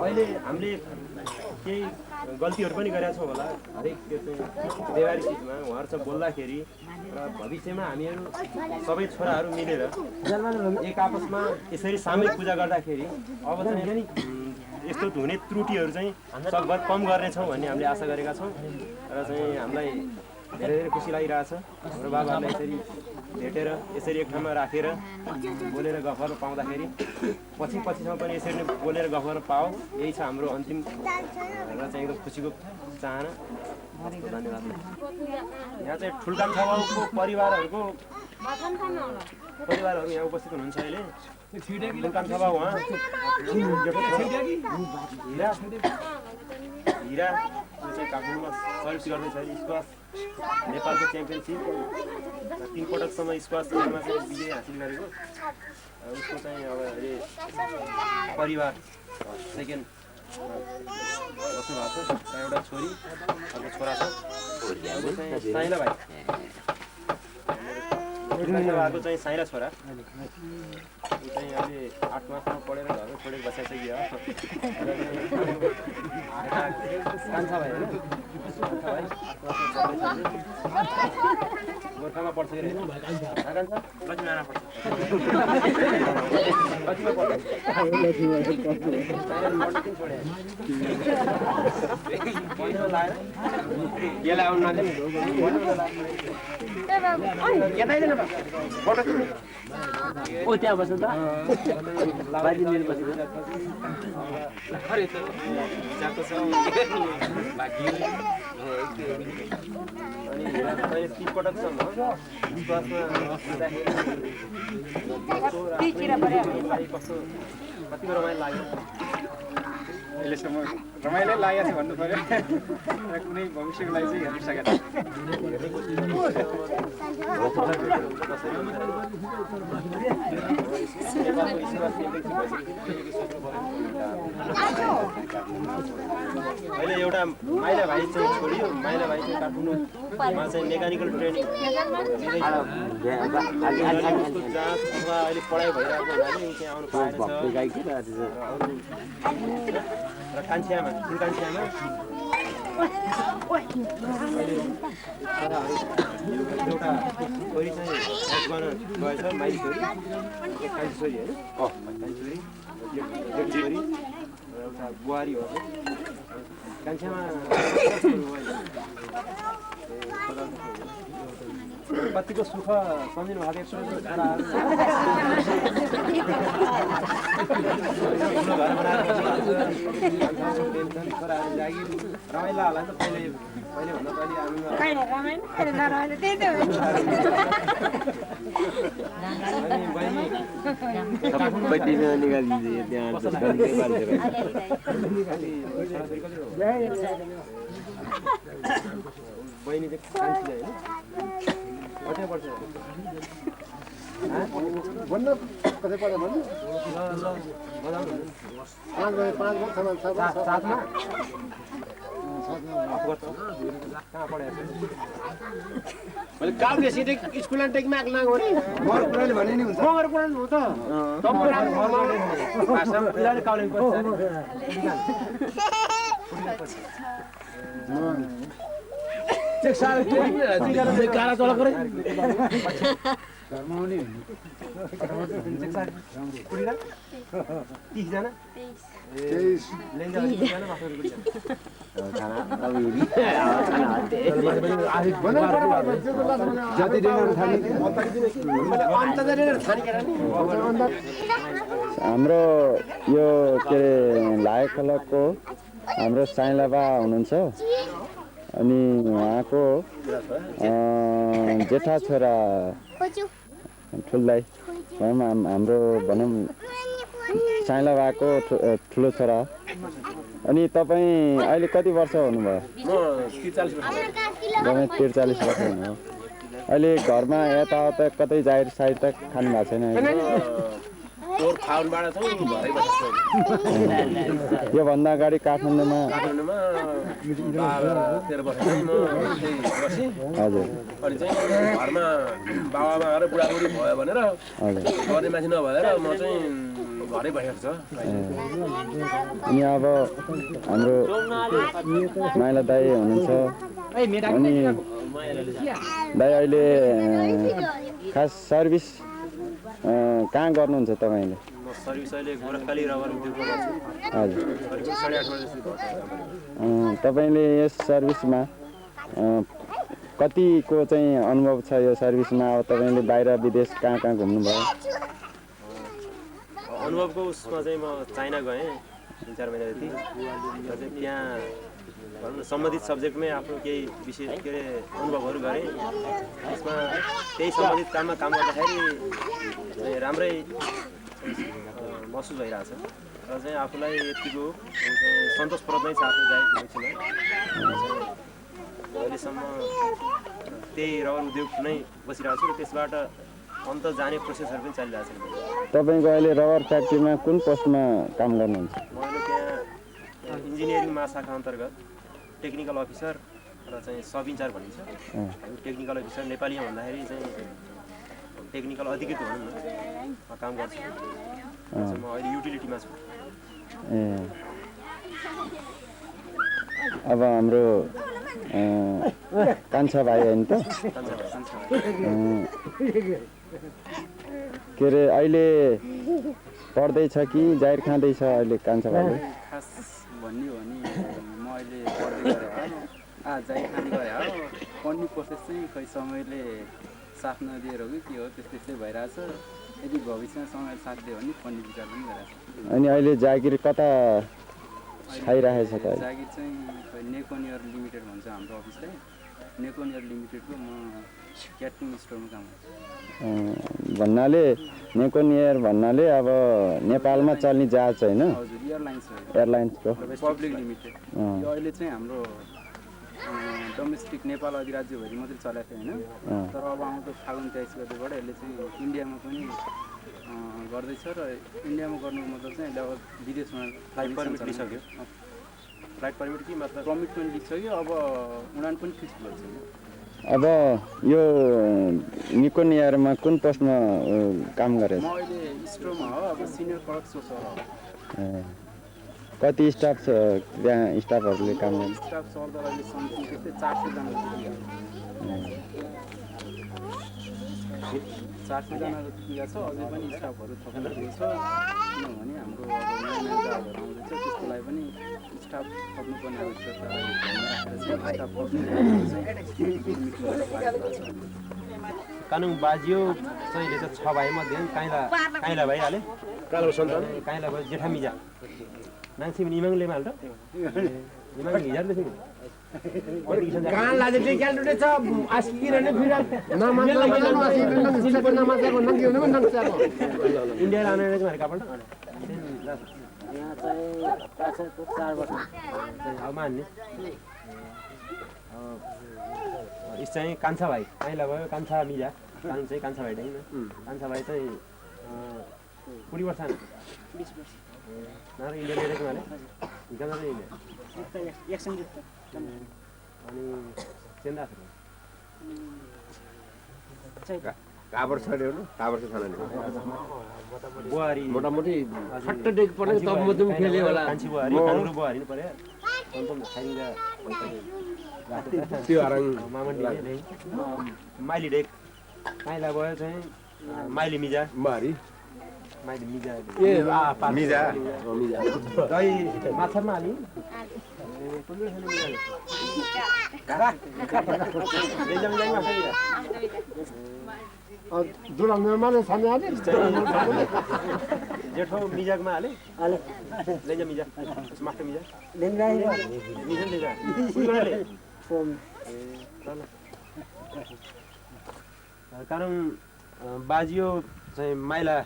B: अहिले हामीले केही गल्तीहरू पनि गरेका छौँ होला हरेक त्यो चाहिँ व्यवहारिक चिजमा उहाँहरूसँग बोल्दाखेरि। र भविष्यमा हामीहरू सबै छोराहरू मिलेर एक आपसमा यसरी सामूहिक पूजा गर्दाखेरि अब चाहिँ यस्तो हुने त्रुटिहरू चाहिँ सकभर कम गर्नेछौँ भन्ने हामीले आशा गरेका छौँ। र चाहिँ हामीलाई धेरै धेरै खुसी लागिरहेछ हाम्रो बाबाहरूलाई यसरी भेटेर यसरी एक ठाउँमा राखेर बोलेर गफ गर्न पाउँदाखेरि पछिसम्म पनि यसरी नै बोलेर गफ गर्न पाओ, यही छ हाम्रो अन्तिम र चाहिँ एकदम खुसीको चाहना। धन्यवाद। यहाँ चाहिँ ठुल्काम सभाको परिवारहरू यहाँ उपस्थित हुनुहुन्छ अहिले। ठुल्काम सभा उहाँ हिरा जो चाहिँ काठमाडौँमा सर्भिस गर्दैछ अहिले स्क्वास नेपालको च्याम्पियनसिप 3 पटकसम्म स्क्वासमा चाहिँ विजय हासिल गरेको उसको चाहिँ अब अहिले परिवार सेकेन्ड बस्नु भएको छ। एउटा छोरी अर्को छोरा छ। साइला भाइ भएको चाहिँ साइला छोरा चाहिँ अहिले 8 क्लासमा पढेर घरमा छोडेर बसिसक्यो। कान्छा भाइ होइन गोर्खामा पढ्छ कि
E: त्यहाँ बस्नु त
B: अनि 3 पटकसम्म कतिको रमाइलो लाग्यो
A: अहिलेसम्म रमाइलो लागेको छ भन्नु पर्यो। कुनै भविष्यको लागि चाहिँ हेर्नु सकेन।
B: अहिले एउटा माइला भाइ चाहिँ छोडियो। माइला भाइ चाहिँ काठमाडौँमा चाहिँ मेकानिकल ट्रेनिङ जाँच अथवा अहिले पढाइ भइरहेको हुनाले ऊ चाहिँ आउनु पाएन र कान्छ्यामा ठुल्कान्छ्यामा एउटा छोरी चाहिँ गर्न गएछ। माइली छोरी कान्छी छोरी होइन कान्छी छोरी जेठी छोरी एउटा बुहारी हो। कान्छ्यामा कतिको सुख सम्झिनु भएको छोराहरू जागिर रमाइलो होला नि त। पहिले भन्दा पहिले बहिनी चाहिँ कान्छी होइन कतै पर्छ
G: भन्नु कतै पर्छ भन्नु
B: साथमा कहाँ पढाएको
D: मैले काउले सिधै स्कुल टेकमा लाग्नु रे
C: मगर पुराले भन्ने नि हुन्छ।
D: मगर पुराण हो त
E: काला चला करे
A: हाम्रो यो के अरे लायक खलकको हाम्रो साइलाबा हुनुहुन्छ। अनि उहाँको जेठा छोरा ठुल्दाई हाम्रो भनौँ साइलाबाको ठुलो छोरा। अनि तपाईँ अहिले कति वर्ष हुनुभयो? 43 वर्ष हुनुभयो। अहिले घरमा यताउता कतै जाहिर साहिर त खानु भएको छैन? योभन्दा अगाडि काठमाडौँमा हजुर
D: अनि चाहिँ घरमा बाबामा आएर बुढाबुढी भयो भनेर गर्ने मान्छे नभएर म चाहिँ घरै बसेको छ।
A: अनि अब हाम्रो माइला दाई हुनुहुन्छ। अनि दाई अहिले खास सर्भिस कहाँ गर्नुहुन्छ तपाईँले?
B: सर्भिस अहिले गोरखकाली रबर उद्योगमा गर्छु।
A: हजुर
B: 8.5 वर्ष
A: तपाईँले यस सर्भिसमा कतिको चाहिँ अनुभव छ यो सर्भिसमा? अब तपाईँले बाहिर विदेश कहाँ कहाँ घुम्नुभयो?
B: अनुभवको उसमा चाहिँ म चाइना गएँ 3-4 महिना जति। र चाहिँ त्यहाँ भनौँ न सम्बन्धित सब्जेक्टमै आफ्नो केही विषय के अरे अनुभवहरू गरेँ। त्यसमा त्यही सम्बन्धित काममा काम गर्दाखेरि चाहिँ राम्रै महसुस भइरहेछ। र चाहिँ आफूलाई यतिको सन्तोषप्रद नै छ आफ्नो जाहेको विषयमा। अहिलेसम्म त्यही रबर उद्योग नै बसिरहेको छु र त्यसबाट अन्त जाने प्रोसेसहरू पनि चलिरहेको छ।
A: तपाईँको अहिले रबर फ्याक्ट्रीमा कुन पोस्टमा काम गर्नुहुन्छ?
B: म अहिले त्यहाँ इन्जिनियरिङ महाशाखा अन्तर्गत टेक्निकल अफिसर र चाहिँ सब इन्चार्ज भनिन्छ। हामी टेक्निकल अफिसर नेपालीमा भन्दाखेरि चाहिँ टेक्निकल अधिकृत भनौँ न, म काम गर्छु। म अहिले युटिलिटीमा छु।
A: अब हाम्रो कान्छा भाइ होइन त? के अरे अहिले पढ्दैछ कि जाहिर खाँदैछ अहिले कान्छा भाइले?
H: खास भन्ने हो भने म अहिले पढ्दै गरेँ हो, जाहिर खाँदै गरेँ हो। पढ्ने प्रोसेस चाहिँ खै समयले साथ नदिएर हो कि के हो, त्यस्तै भइरहेछ। यदि भविष्यमा समय साथ दियो भने पढ्ने विचार पनि गरिरहेको छ।
A: अनि अहिले जागिर कता खाइरहेछ त?
H: जागिर चाहिँ नेकोनियर लिमिटेड भन्छ हाम्रो अफिसलाई। नेकोनियर लिमिटेडको म क्याटरिङ स्टोरमा काम गर्छु।
A: भन्नाले नेकोनियर भन्नाले अब नेपालमा चल्ने जहाज होइन?
H: हजुर, एयरलाइन्स हो,
A: एयरलाइन्सको
H: पब्लिक लिमिटेड। यो अहिले चाहिँ हाम्रो डोमेस्टिक नेपाल अधिराज्यभरि मात्रै चलाएको थियो होइन। तर अब आउँदो फागुन 23 गतेबाट यसले चाहिँ इन्डियामा पनि गर्दैछ। र इन्डियामा गर्नुको मतलब चाहिँ अहिले अब विदेशमा
B: फ्लाइट पर्मिट लिइसक्यो। फ्लाइट पर्मिट कि मतलब
H: कमिटमेन्ट लिइसक्यो। अब उडान पनि फिक्स भइसक्यो।
A: अब यो निकोनियरमा कुन पोस्टमा काम गरेछ?
H: म अहिले स्टोरमा हो, अब सिनियर प्रडक्ट सोसर हो।
A: कति स्टाफ छ त्यहाँ? स्टाफहरूले काम गर्छ?
H: स्टाफ सर्दा अहिले समथिङ त्यस्तै 400 जना जति 400 जना जति पुगेको छ। अझै पनि स्टाफहरू थप्नुपर्छ, किनभने हाम्रो अब नयाँ नयाँ जहाजहरू आउँदैछ, त्यसको लागि पनि स्टाफ थप्नुपर्ने आवश्यकता स्टाफ
B: कानुन बाजियो चाहिँ रहेछ 6 भाइमध्ये काइला भइहाल्यो। काइला भयो जेठामिजा नाङ्सी पनि इमाङले माल त इमाङ हिजोले थियो।
D: कहाँ लाजे चाहिँ क्यालकुलेट छ आस्किरन फिर नमाजको सिलको नमाजको नङ्गी हुनु पनि नङ्साको
B: इन्डिया लाने रहेछ भने कापड
E: यहाँ चाहिँ 4 वर्ष
B: अब मान्ने इस चाहिँ कान्छा भाइ काइला भयो कान्छा मिजा कान चाहिँ कान्छा भाइ होइन। कान्छा भाइ चाहिँ 20 वर्ष
E: 20 वर्ष
B: नार इन्डिया लिएर माले हिजो चाहिँ
E: एक संयुक्त
B: अनि चेन्दा
D: काबर छोड्यो न काबर छ खाना
B: बुहारी
D: मोटामोटी फट्ट डेक पर्ने तब म तुम खेल्यो होला
B: कान्छी बुहारी कानुरो बुहारी नि पर्यो तन्तम खाइन्छ
D: त्यो हरङ
B: मामन्डी माइली डेक काइला भयो चाहिँ माइली मिजा
D: मारी
B: माइली मिजा
D: ए मिजा मिजा
B: दही माछामा हाली
D: दुरानमा छाने आले
B: जेठो मिजाकमा हाले लेजा मिजा मास्टर मिजा मिजा लेजा कानुन बाजियो चाहिँ माइला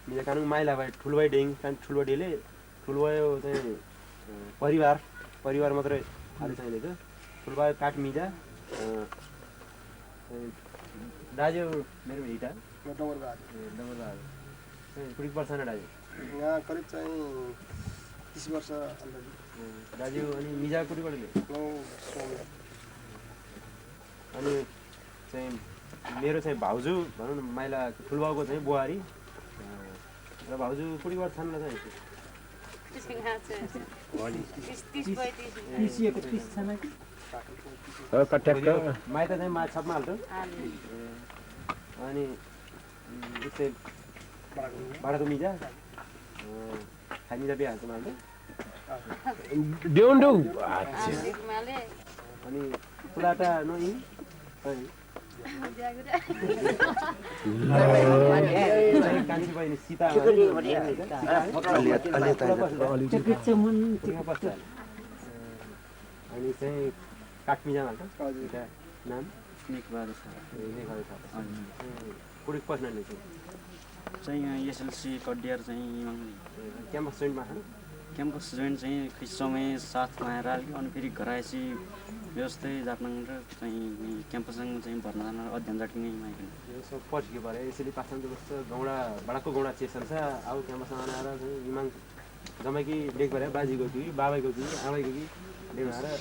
B: मिजा कानुन माइला भाइ ठुलभाइ डेङ ठुलभाइ डेले ठुलभाइ चाहिँ परिवार मात्रै अहिले चाहिँ लिन्छ ठुलभाइ काठ मिजा दाजु मेरो हिटा कुड़ी वर्ष दाजु
G: यहाँ करिब चाहिँ 30 वर्ष
B: दाजु अनि मिजा कुटीबाट अनि चाहिँ मेरो चाहिँ भाउजू भनौँ न माइला ठुलबाउको चाहिँ बुहारी र भाउजू कुटी वर्ष छन् चाहिँ माइत चाहिँ माछामा हाल्छ अनि त्यस्तै भाडाको मिजा खाइमिजा बिहाल्छ हाल्छ अनि पुलाटा नई कान्छी बहिनी सीता अनि चाहिँ काठमिजा भन्छ नाम कुडी पर्सनाले
I: चाहिँ यहाँ एसएलसी कडियार चाहिँ
B: क्याम्पस जोइन्टमा
I: क्याम्पस जोइन्ट चाहिँ केही समय साथमा आएर अनि फेरि घर आएपछि व्यवस्थै जाप्न चाहिँ क्याम्पससँग चाहिँ भर्ना जान अध्ययन जाटिने माइकन
B: यसो पछि के भरे यसरी पासन जस्तो गौडा बडाको गौडा चेसन छ अब क्याम्पसमा आएर चाहिँ इमाङ जमाकी लेख भरे बाजीको कि बाबाको कि आमाको कि लेख भएर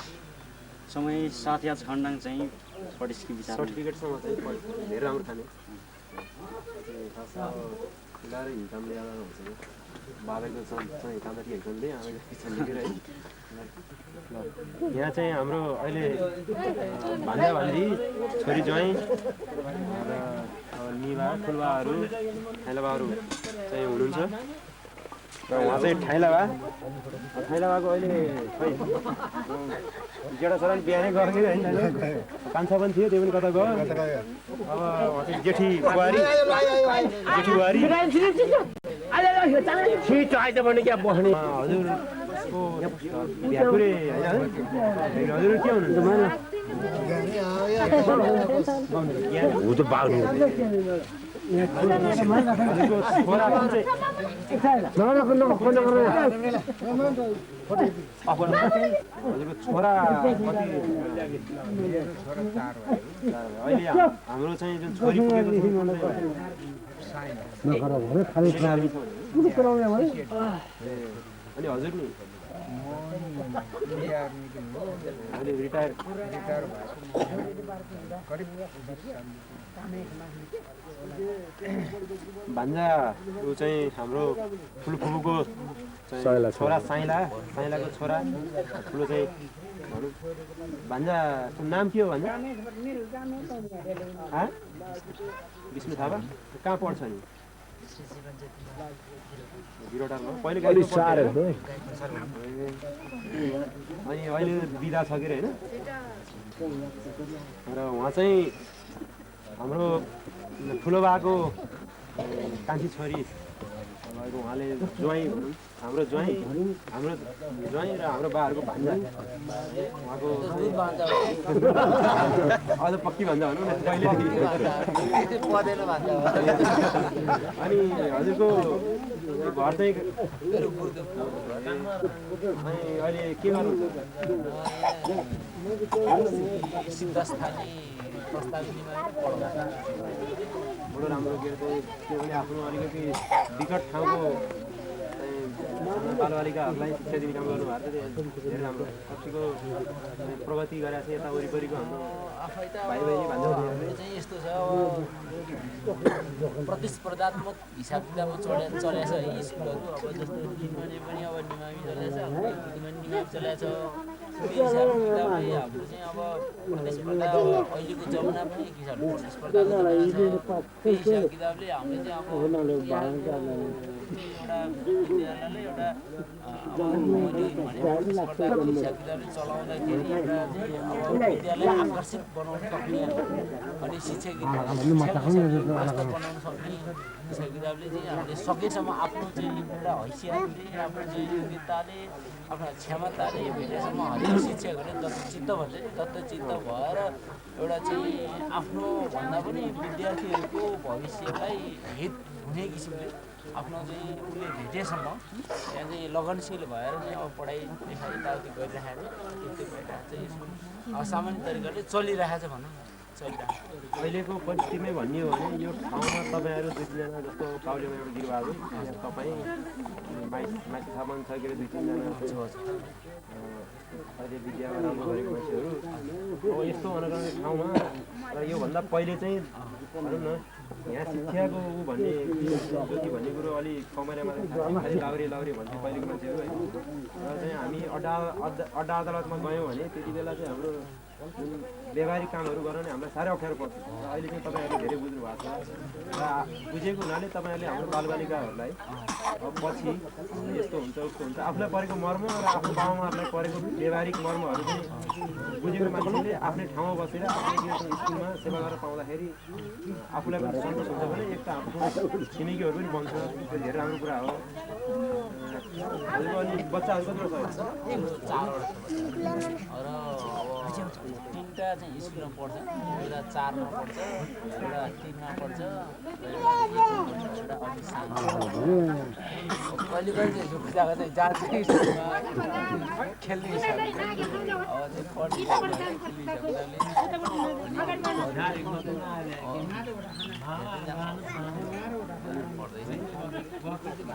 I: समय 7 या 6 घण्टा चाहिँ पढिसकि विचार
B: सर्टिफिकेटसम्म चाहिँ धेरै राम्रो खाने गाह्रो हिँड्कामले अब हुन्छ कि बाबाको चाहिँ हिँड्कामले हिँड्कामले आमाको पिछा लिएर है यहाँ चाहिँ हाम्रो अहिले भान्जा भान्जी छोरी ज्वाइँ र निबा ठुलबाहरू थाइलाबाहरू चाहिँ हुनुहुन्छ र उहाँ चाहिँ थाइलाबाको अहिले खै जेठा छोरा पनि बिहानै गर्थ्यो होइन कान्छा पनि थियो त्यो पनि कता गयो अब उहाँ चाहिँ जेठी बुहारी हजुरको भ्याकुरे होइन हजुर के हुनुहुन्छ हजुरको छोरा अहिले हाम्रो चाहिँ जुन छोरी पुगेको अनि हजुर नि अहिले रिटायर भान्जा ऊ चाहिँ हाम्रो ठुलोफुपूको छोरा साइलाको छोरा ठुलो चाहिँ भनौँ भान्जाको नाम के हो भन्छ विष्णु थापा कहाँ पढ्छ नि बिरोटारमा पहिले अनि अहिले बिदा छ के अरे होइन र उहाँ चाहिँ हाम्रो ठुलो बाको कान्छी छोरी उहाँले ज्वाइँ हाम्रो ज्वाइँ र हाम्रो बाहरूको भान्जा उहाँको अझ पक्की भन्दा भनौँ न अनि हजुरको घर चाहिँ अनि अहिले के गर्नुहुन्छ बडो राम्रो के त्यो पनि आफ्नो अलिकति विकट ठाउँको बालबालिकाहरूलाई शिक्षा दिने काम गर्नुभएको थियो धेरै राम्रो कतिको प्रगति गरेको छ यता वरिपरिको हाम्रो भाइ बहिनी भन्दा
E: चाहिँ यस्तो छ प्रतिस्पर्धात्मक हिसाब किताबमा चलेको छ यी स्कुलहरू अब जस्तो निमाने पनि अब निमामी चलेको छ निमामी चलेको छ त्यो हिसाब किताबले हाम्रो चाहिँ अब प्रतिस्पर्धा अहिलेको जमाना पनि के छ प्रतिस्पर्धाको जमाना छ त्यही हिसाब किताबले हामीले चाहिँ अब एउटा विद्यालयले एउटा अब प्रतिस्पर्धाको हिसाब किताबले चलाउँदाखेरि एउटा चाहिँ अब विद्यालय आकर्षित बनाउन सक्ने अनि शिक्षा बनाउन सक्ने हिसाब किताबले चाहिँ हामीले सकेसम्म आफ्नो चाहिँ एउटा हैसियतले आफ्नो चाहिँ योग्यताले आफ्नो क्षमताले भेटेसम्म हरेक शिक्षा गर्ने दत्तचित्त भएर एउटा चाहिँ आफ्नो भन्दा पनि विद्यार्थीहरूको भविष्यलाई हित हुने किसिमले आफ्नो चाहिँ उसले भेटेसम्म त्यहाँ चाहिँ लगनशील भएर चाहिँ अब पढाइ लेखाइ यताउति गरिरहेको छ त्यो भएर चाहिँ सामान्य तरिकाले चलिरहेको छ भनौँ
B: अहिलेको परिस्थितिमै भन्ने हो भने यो ठाउँमा तपाईँहरू दुई तिनजना जस्तो पाउलेमा एउटा गिरबहादुर तपाईँ माथि थाहा छ के अरे दुई तिनजना अहिले विद्यामा राम्रो गरेको मान्छेहरू अब यस्तो अनुकरण ठाउँमा र योभन्दा पहिले चाहिँ भनौँ न यहाँ शिक्षाको ऊ भन्ने ज्योति भन्ने कुरो अलिक कमरेमा खालि लाउरे भन्थ्यो पहिलेको मान्छेहरू है र चाहिँ हामी अड्डा अदालतमा गयौँ भने त्यति बेला चाहिँ हाम्रो जुन व्यावहारिक कामहरू गर्न नै हामीलाई साह्रै अप्ठ्यारो पर्छ अहिले चाहिँ तपाईँहरूले धेरै बुझ्नु भएको छ र बुझेको हुनाले तपाईँहरूले हाम्रो बालबालिकाहरूलाई अब पछि यस्तो हुन्छ उस्तो हुन्छ आफूलाई परेको मर्म र आफ्नो बाबुआमाहरूलाई परेको व्यावहारिक मर्महरू चाहिँ बुझेको मान्छेले आफ्नै ठाउँमा बसेर आफ्नो स्कुलमा सेवा गरेर पाउँदाखेरि आफूलाई पनि सन्तोष हुन्छ भने एक त आफ्नो छिमेकीहरू पनि बन्छ त्यो धेरै राम्रो कुरा हो अनि बच्चाहरू कतिवटा छ
E: तिनवटा चाहिँ स्कुलमा पढ्छ एउटा 4मा पढ्छ एउटा 3मा पढ्छ एउटा अलिक सानो कहिले कहिले चाहिँ झुक्किरहेको चाहिँ जान्छ खेल्ने हिसाबले अब चाहिँ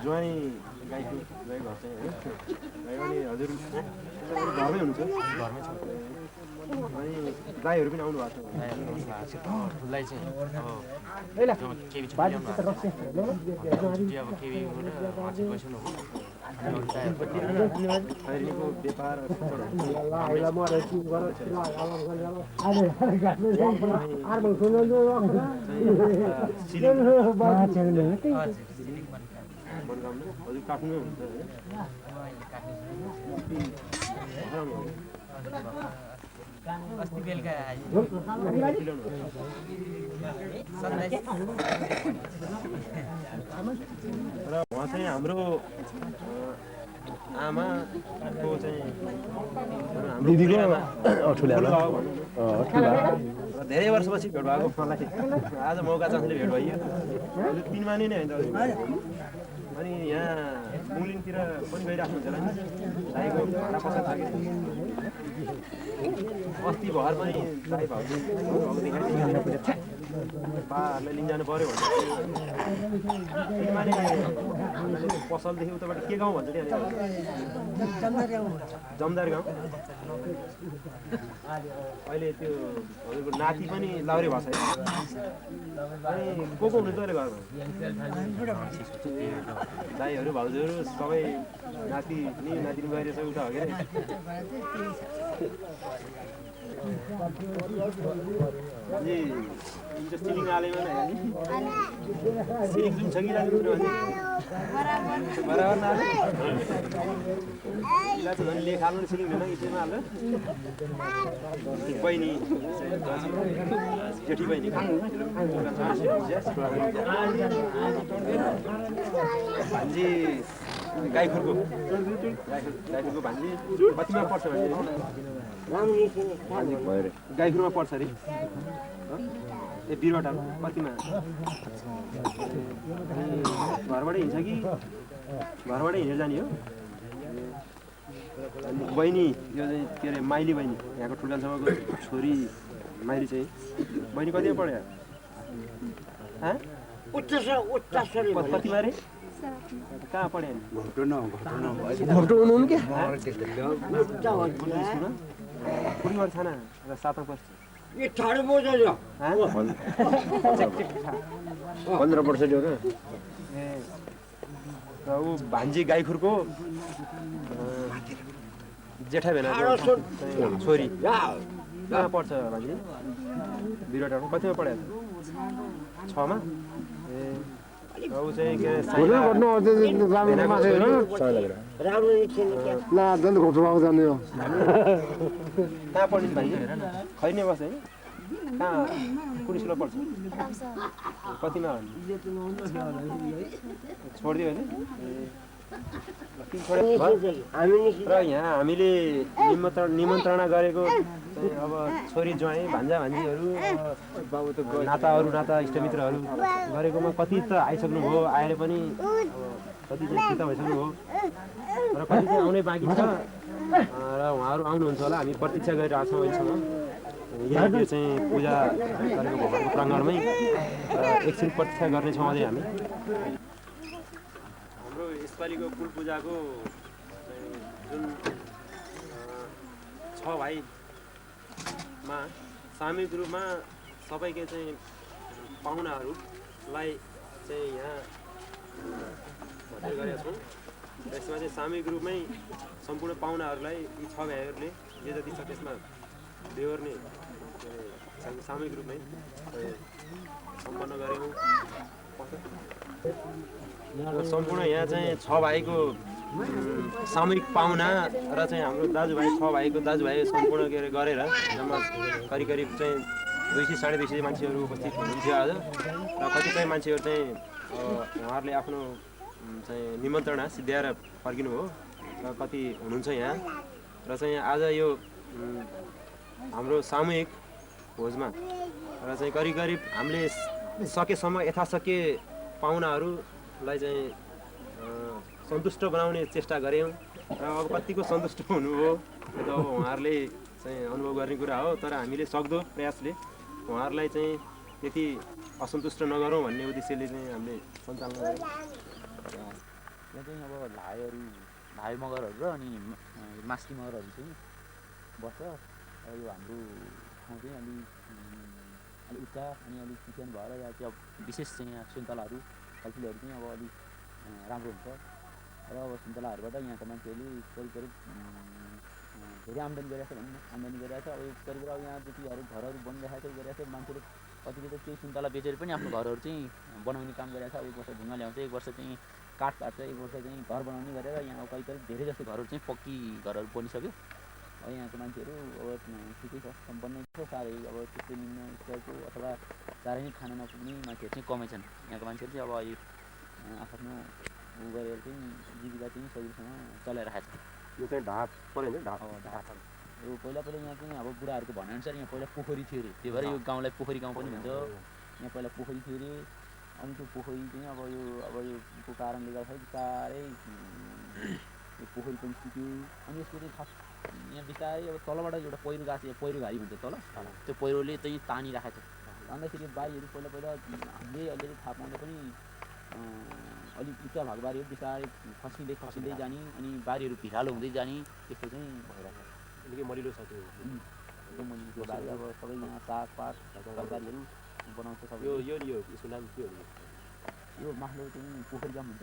B: ज्वाइँ गाईको गाई घर चाहिँ है गाई पनि हजुर घरमै हुनुहुन्छ घरमै छ अनि गाईहरू पनि आउनु भएको छ
E: ठुलै चाहिँ
B: खैरीको व्यापार हजुर काट्नु हुन्छ
E: अस्ति बेलुका
B: र उहाँ चाहिँ हाम्रो आमाको चाहिँ दिदीको धेरै वर्षपछि भेट भएको मलाई आज मौका चाहले भेट भइयो 3 महिना नै होइन अनि यहाँ मुलिङतिर पनि गइराख्नुहुन्छ होला नि दाइको भाडा पसल छ कि अस्ति भर पनि दाइ भाउजू पाहरूले लिन जानु पऱ्यो भने पसलदेखि उताबाट के गाउँ भन्छ त्यहाँ जमदार गाउँ अहिले त्यो हजुरको नाति पनि लाउरे भएको छ अनि को हुनुहुन्छ अहिले घरमा दाईहरू भाउजूहरू सबै नाति नातिनी गइरहेछ उता हो क्या जी सिलिङ आलेमा सिलिङ जुन छ कि बराबर नाले झन् लेख हाल्नु सिलिङ हुन इटेमा हाल्नु बहिनी जेठी बहिनी भान्जी गाईखुरको भान्जी कतिमा पर्छ भने गाईखुरमा पर्छ अरे ए बिरबाट कतिमा घरबाटै हिँड्छ कि घरबाटै हिँडेर जाने हो बहिनी यो चाहिँ के अरे माइली बहिनी यहाँको ठुल्ठालसम्मको छोरी माइली चाहिँ बहिनी कतिमा पढ्यो कतिमा अरे कहाँ पढ्यो कुन घर छाना र 7 वर्ष 15 वर्ष जो र ऊ भान्जी गाईखुरको जेठा भेना छोरी कहाँ पढ्छ भान्जी बिरटामा कतिमा पढ्यो 6मा ए ऊ चाहिँ के कहाँ पढ्ने भाइ खैने बस है कहाँ कुन स्कुलमा पढ्छ कतिमा छोडिदियो होइन र यहाँ हामीले निमन्त्रणा गरेको अब छोरी ज्वाइँ भान्जा भान्जीहरू नाता इष्टमित्रहरू गरेकोमा कति त आइसक्नुभयो आएर पनि कति चाहिँ फिर्ता भइसक्नुभयो र कति चाहिँ आउनै बाँकी छ र उहाँहरू आउनुहुन्छ होला हामी प्रतीक्षा गरिरहेको छौँ अहिलेसम्म यहाँनिर चाहिँ पूजा गरेको भगवानको प्राङ्गणमै र एकछिन प्रतीक्षा गर्नेछौँ अझै हामी हाम्रो यसपालिको कुल पूजाको जुन 6 भाइमा सामूहिक रूपमा सबैले चाहिँ पाहुनाहरूलाई चाहिँ यहाँ भर्ती गरेका छौँ। यसमा चाहिँ सामूहिक रूपमै सम्पूर्ण पाहुनाहरूलाई यी 6 भाइहरूले जे जति छ त्यसमा बेहोर्ने सामूहिक रूपमै सम्पन्न गरेको सम्पूर्ण यहाँ चाहिँ 6 भाइको सामूहिक पाहुना र चाहिँ हाम्रो दाजुभाइ 6 भाइको दाजुभाइ सम्पूर्ण के अरे गरेर जम्मा करिब चाहिँ 200-250 मान्छेहरू उपस्थित हुनुहुन्थ्यो आज र कतिपय मान्छेहरू चाहिँ उहाँहरूले आफ्नो चाहिँ निमन्त्रणा सिद्ध्याएर फर्किनु हो र कति हुनुहुन्छ यहाँ र चाहिँ आज यो हाम्रो सामूहिक भोजमा र चाहिँ करिब हामीले सकेसम्म यथाशक्य पाहुनाहरूलाई चाहिँ सन्तुष्ट बनाउने चेष्टा गऱ्यौँ र अब कतिको सन्तुष्ट हुनुभयो त्यो त अब उहाँहरूले चाहिँ अनुभव गर्ने कुरा हो। तर हामीले सक्दो प्रयासले उहाँहरूलाई चाहिँ त्यति असन्तुष्ट नगरौँ भन्ने उद्देश्यले चाहिँ हामीले सञ्चालन गऱ्यौँ।
E: यहाँ चाहिँ अब भाइ मगरहरू र अनि मास्की मगरहरू चाहिँ बस्छ। यो हाम्रो ठाउँ चाहिँ अलिक उच्च अनि अलिक चिकन भएर यहाँ चाहिँ अब विशेष चाहिँ यहाँ सुन्तलाहरू फलफुलहरू चाहिँ अब अलिक राम्रो हुन्छ र अब सुन्तलाहरूबाट यहाँको मान्छेहरूले करिब धेरै आम्दानी गरिरहेको छ भनौँ न, आम्दानी गरिरहेको छ। अब यो करिब अब यहाँ जतिहरू घरहरू बनिरहेको छ गरिरहेको छ, मान्छेले कतिले त केही सुन्तला बेचेर पनि आफ्नो घरहरू चाहिँ बनाउने काम गरिरहेको छ। अब 1 वर्ष ढुङ्गा ल्याउँछ, 1 वर्ष चाहिँ काठ काट्छ, 1 वर्ष चाहिँ घर बनाउने गरेर यहाँ करिब धेरै जस्तो घरहरू चाहिँ पक्की घरहरू बनिसक्यो। अब यहाँको मान्छेहरू अब ठिकै छ, सम्पन्न छ। साह्रै अब त्यस्तै निम्न स्तरको अथवा साह्रै नै खान नपुग्ने मान्छेहरू चाहिँ कमै छन्। यहाँको मान्छेहरू चाहिँ अब अहिले आफ्नो उ गरेर चाहिँ जीविका चाहिँ सजिलोसँग चलाइरहेको छ।
B: यो चाहिँ ढाड पऱ्यो नि, ढाड
E: यो पहिला यहाँ चाहिँ अब बुढाहरूको भनाइअनुसार यहाँ पहिला पोखरी थियो अरे, त्यही भएर यो गाउँलाई पोखरी गाउँ पनि भन्छ। यहाँ पहिला पोखरी थियो अरे, अनि त्यो पोखरी चाहिँ अब योको कारणले गर्दाखेरि बिस्तारै यो पोखरी पनि सुक्यो। अनि यसको चाहिँ खास यहाँ बिस्तारै अब तलबाट एउटा पहिरो गएको छ, पहिरो घारी भन्छ तल, त्यो पहिरोले चाहिँ तानिराखेको छ। अन्दाखेरि बारीहरू पहिला हामीले अलिअलि थाहा पाउँदा पनि अलिक उच्च भाग बारीहरू बिस्तारै खसिँदै जाने अनि बारीहरू भिरालो हुँदै जाने त्यस्तो चाहिँ भइरहेको छ।
B: निकै मलिलो छ त्यो
E: एकदम मलिलो बारी। अब सबै यहाँ सागपात तरकारीहरू बनाउँछ सबै।
B: यो यसको नाम के हो?
E: यो माथलो चाहिँ पोखरी गाउँ हुन्छ,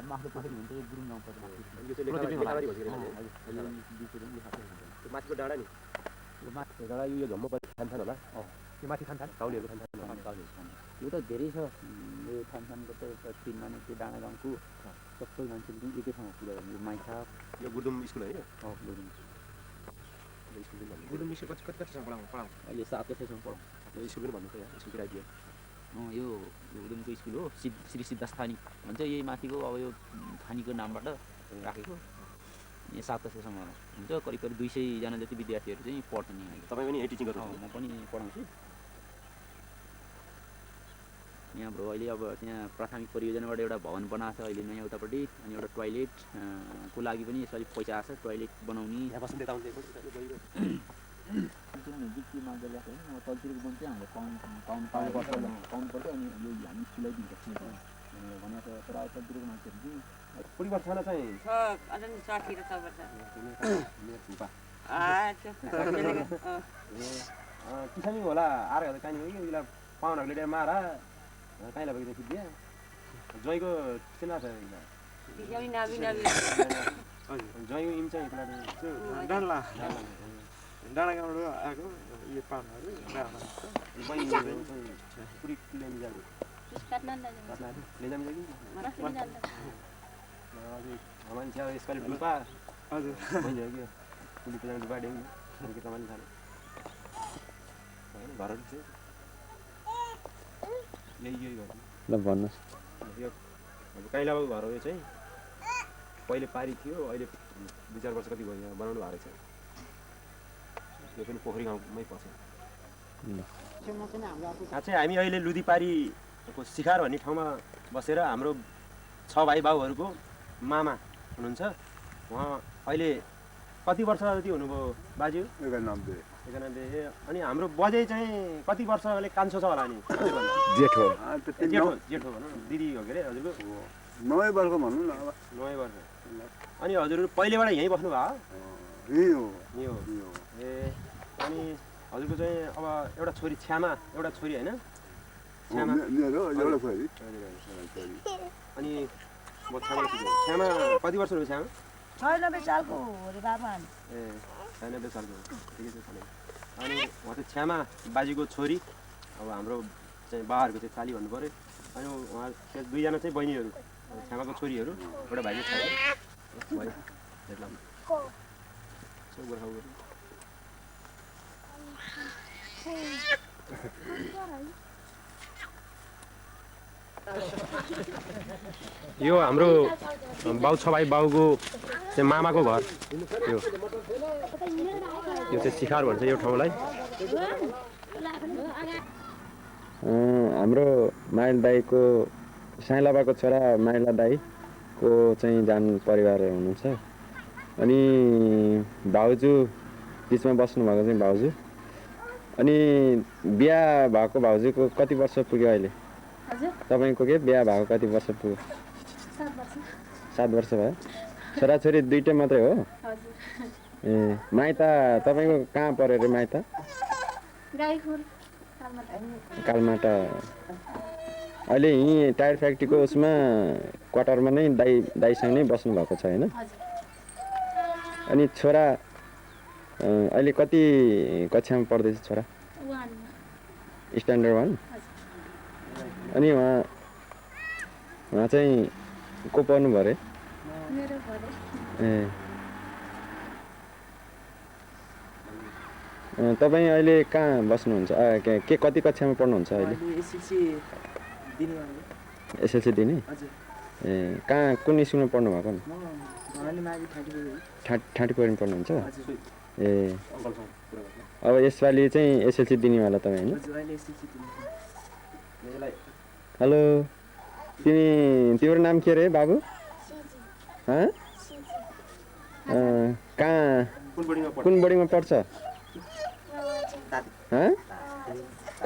E: माथलो पोखरी भन्छ, यो गुरुङ गाउँ पर्छ।
B: माथिको डाँडा नि,
E: यो माथि
B: डाँडा यो झम्म खानथान होला, त्यो माथि खानथान गाउँलेहरू खानथान
E: यो त धेरै छ। यो खानथानको त चिनमा नै त्यो डाँडा गाउँको सबै मान्छेले चाहिँ एकै ठाउँमा पुरा यो माइसा
B: यो गुरुङ स्कुल होइन?
A: गुरुङ स्कुल कतिसम्म पढाउँछ?
E: अहिले 7 कक्षासम्म पढाउँछ।
B: यो स्कुल पनि भन्नुहोस् यहाँ, स्कुलको आइडिया।
E: यो गुरुङको स्कुल हो, श्री सिद्धार्थ थानी भन्छ। यही माथिको अब यो थानीको नामबाट राखेको। यहाँ 7 कक्षासम्म हुन्छ। करिब 200जना जति विद्यार्थीहरू चाहिँ पढ्छन् यहाँ।
B: तपाईँ पनि यही टिचिङ गर्नुहुन्छ?
E: म पनि पढाउँछु। यहाँ हाम्रो अहिले अब त्यहाँ प्राथमिक परियोजनाबाट एउटा भवन बनाएको छ अहिले नयाँ उतापट्टि, अनि एउटा टोयलेट को लागि पनि यसो अलिक पैसा आएको छ, टोयलेट बनाउने। बिक्री माग गरिरहेको होइन, म तलतिरको बन चाहिँ हाम्रो पाउनु पर्छ अनि यो हामी स्कुलै दिन्छ भनेको छ। तर तलतिरको मान्छेहरू चाहिँ
B: कुनै वर्ष चाहिँ किसानी होला आएर हेर्दा कहीँ हो कि उसलाई पाहुनाहरूले ल्याएर मारा कहीँ लगेको खिच्दिया ज्वाइँको चिना छ ज्वाइँ इम चाहिँ
A: डाँडा गाउँबाट आएको यो पाहुनाहरू
B: पुरी ल्याउनु जाने मान्छे अब यसपालि डुल्पा हजुर भइन्छ कि पुली पेला डुल्पा ड्याउ के तपाईँले खाने घरहरू चाहिँ यही घर
A: ल भन्नुहोस्।
B: यो काइला बाबु घर हो। यो चाहिँ पहिले पारी थियो, अहिले 2-4 वर्ष कति भयो यहाँ बनाउनु भएको छ। यो पनि पोखरी गाउँमै पर्छ। यहाँ चाहिँ हामी अहिले लुदीपारीको सिखार भन्ने ठाउँमा बसेर हाम्रो 6 भाइ बाबुहरूको मामा हुनुहुन्छ। उहाँ अहिले कति वर्ष जति हुनुभयो बाजे?
C: 91।
B: अनि हाम्रो बजे चाहिँ कति वर्षले कान्छो छ होला नि?
C: जेठो
B: जेठो भनौँ न, दिदी हो के अरे हजुरको?
C: 9 वर्षको भनौँ न।
B: 9 वर्ष। अनि हजुरहरू पहिलेबाट यहीँ बस्नु भयो? यहीँ हो। ए अनि हजुरको चाहिँ अब एउटा छोरी छ्यामा, एउटा छोरी होइन? छ्यामा
C: मेरो एउटा छोरी
B: अनि म छ्यामा छ्यामा कति वर्ष हो छ्यामा
J: 96 सालको हो रे बाबा
B: ए 96 सालको ठिकै छ छैन अनि उहाँ चाहिँ छ्यामा बाजेको छोरी अब हाम्रो चाहिँ बाबाहरूको चाहिँ चाली भन्नु पऱ्यो अनि उहाँ चाहिँ दुईजना चाहिँ बहिनीहरू छ्यामाको छोरीहरू एउटा भाइ चाहिँ छ भयो यो हाम्रो बाउ छ भाइ बाउको चाहिँ मामाको घर यो चाहिँ सिखार भन्छ यो ठाउँलाई
A: हाम्रो माइला दाईको साइलाबाको छोरा माइला दाईको चाहिँ जान परिवार हुनुहुन्छ अनि भाउजू बिचमा बस्नुभएको चाहिँ भाउजू अनि बिहा भएको भाउजूको कति वर्ष पुग्यो अहिले तपाईँको के बिहा भएको कति वर्ष पुग्यो 7 वर्ष भयो छोराछोरी दुईटै मात्रै हो ए माइता तपाईँको कहाँ पर्यो रे माइता कालमाटा अहिले यहीँ टायर फ्याक्ट्रीको उसमा क्वार्टरमा नै दाइसँग नै बस्नु भएको छ होइन अनि छोरा अहिले कति कक्षामा पढ्दैछ छोरा स्ट्यान्डर्ड 1 अनि उहाँ चाहिँ को पढ्नु भयो अरे ए तपाईँ अहिले कहाँ बस्नुहुन्छ के कति कक्षामा पढ्नुहुन्छ अहिले एसएलसी दिने ए कहाँ कुन स्कुलमा पढ्नु भएको नि ठाँटी पढ्नु पढ्नुहुन्छ ए अब यसपालि चाहिँ एसएलसी दिनेवाला तपाईँ होइन हेलो तिम्रो नाम के अरे बाबु कहाँ कुन बोर्डिङमा पढ्छ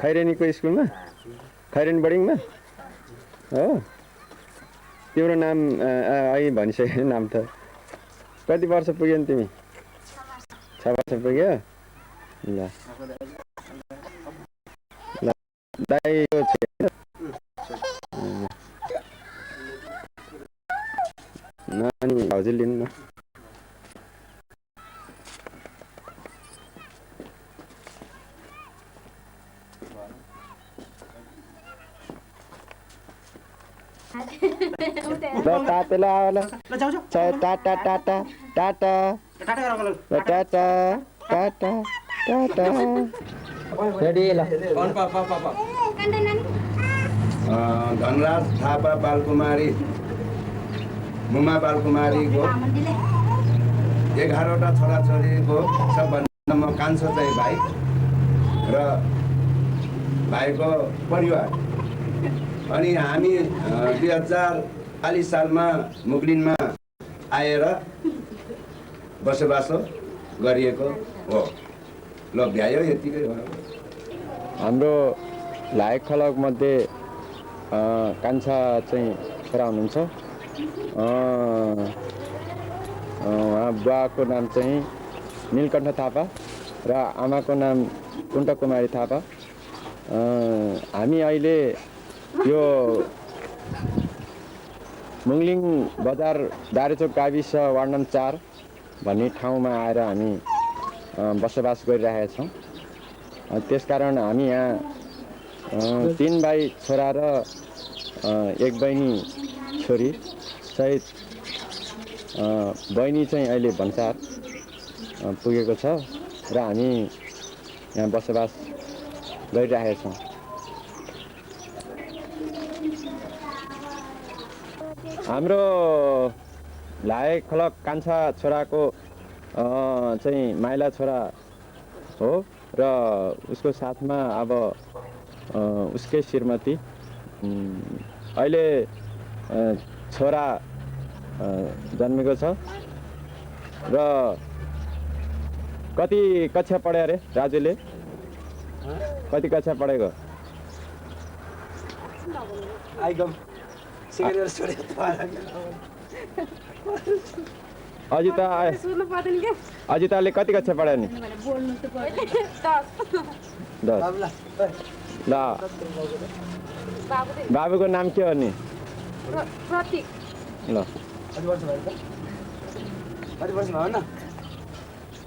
A: खैरेनीको स्कुलमा खैरेनी बोर्डिङमा हो तिम्रो नाम अहिले भनिसक्यो नाम त कति वर्ष पुग्यो नि तिमी 6 वर्ष पुग्यो ल दाइको नानी भाउजू लिनु न तातेला आला टाटा टाटा टाटा टाटा टाटा टाटा रेडी ल
C: धनराज थापा बालकुमारी मुमा बालकुमारीको 11वटा छोराछोरीको सबभन्दा म कान्छो चाहिँ भाइ र भाइको परिवार अनि हामी 2040 सालमा मुगलिनमा आएर बसोबासो गरिएको हो ल भ्यायो यतिकै हो
A: हाम्रो लायक खलक मध्ये कान्छा चाहिँ छोरा हुनुहुन्छ उहाँ बुवाको नाम चाहिँ नीलकण्ठ थापा र आमाको नाम कुण्ठ कुमारी थापा हामी अहिले यो मुङलिङ बजार दारेचोक गाविस वार्ड नम्बर 4 भन्ने ठाउँमा आएर हामी बसोबास गरिरहेका छौँ त्यसकारण हामी यहाँ 3 भाइ छोरा र 1 बहिनी छोरी सहित बहिनी चाहिँ अहिले भन्सार पुगेको छ र हामी यहाँ बसोबास गरिरहेका छौँ हाम्रो लायक खलक कान्छा छोराको चाहिँ माइला छोरा हो र उसको साथमा अब उसकै श्रीमती अहिले छोरा जन्मेको छ र कति कक्षा पढ्यो अरे राजुले कति कक्षा पढेको अजिताले कति कक्षा पढ्यो नि 10 ल बाबुको नाम के हो नि
J: प्रतीक
A: ल
G: कति वर्ष भयो त कति वर्ष भयो न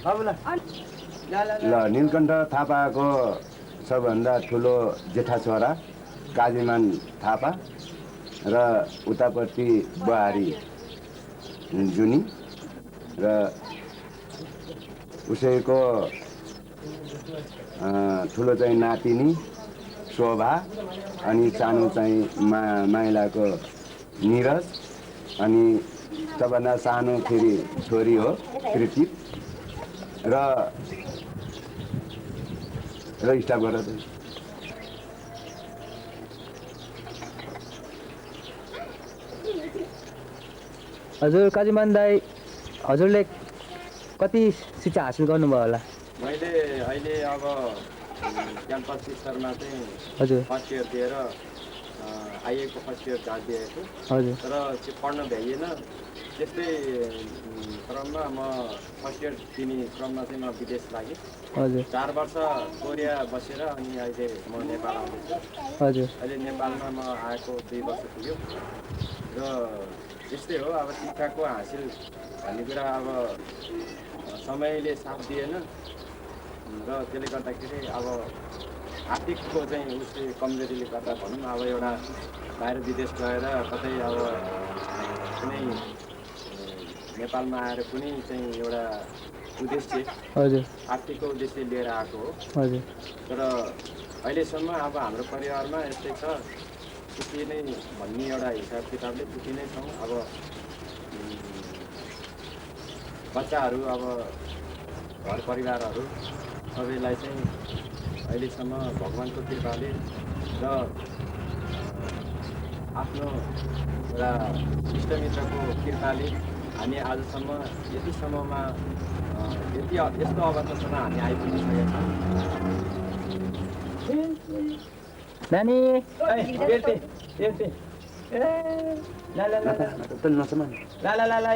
G: बाबुलाई
C: ल नीलकण्ठ थापाको सबभन्दा ठुलो जेठा छोरा काजीमान थापा र उतापट्टि बुहारी जुनी र उसैको ठुलो चाहिँ नातिनी शोभा अनि सानो चाहिँ माइलाको निरज अनि सबभन्दा सानो फेरि छोरी हो कृति र स्टाफ गरेर चाहिँ
G: हजुर काजीमान दाई हजुरले कति शिक्षा हासिल गर्नुभयो होला
A: मैले अहिले अब क्याम्पस स्तरमा चाहिँ
G: हजुर
A: फर्स्ट इयर दिएर आइएको फर्स्ट इयर जाँच दिएको
G: हजुर
A: तर त्यो पढ्न भ्याइएन त्यस्तै क्रममा म फर्स्ट इयर दिने क्रममा चाहिँ म विदेश लागेँ
G: हजुर
A: 4 वर्ष कोरिया बसेर अनि अहिले म नेपाल आउँदैछु
G: हजुर
A: अहिले नेपालमा म आएको 2 वर्ष पुग्यो र त्यस्तै हो अब शिक्षाको हासिल भन्ने कुरा अब समयले साथ दिएन र त्यसले गर्दाखेरि अब आर्थिकको चाहिँ उसले कमजोरीले गर्दा भनौँ अब एउटा बाहिर विदेश गएर कतै अब कुनै नेपालमा आएर कुनै चाहिँ एउटा उद्देश्य
G: हजुर
A: आर्थिकको उद्देश्य लिएर आएको हो
G: हजुर
A: तर अहिलेसम्म अब हाम्रो परिवारमा यस्तै छ सुखी नै भन्ने एउटा हिसाब किताबले सुखी नै छौँ अब बच्चाहरू अब घर परिवारहरू सबैलाई चाहिँ अहिलेसम्म भगवान्को कृपाले र आफ्नो एउटा इष्टमित्रको कृपाले हामी आजसम्म यतिसम्ममा यस्तो अवस्थासम्म हामी आइपुगिसकेका छौँ
G: नानी
F: ल ल ल ल ल ल ल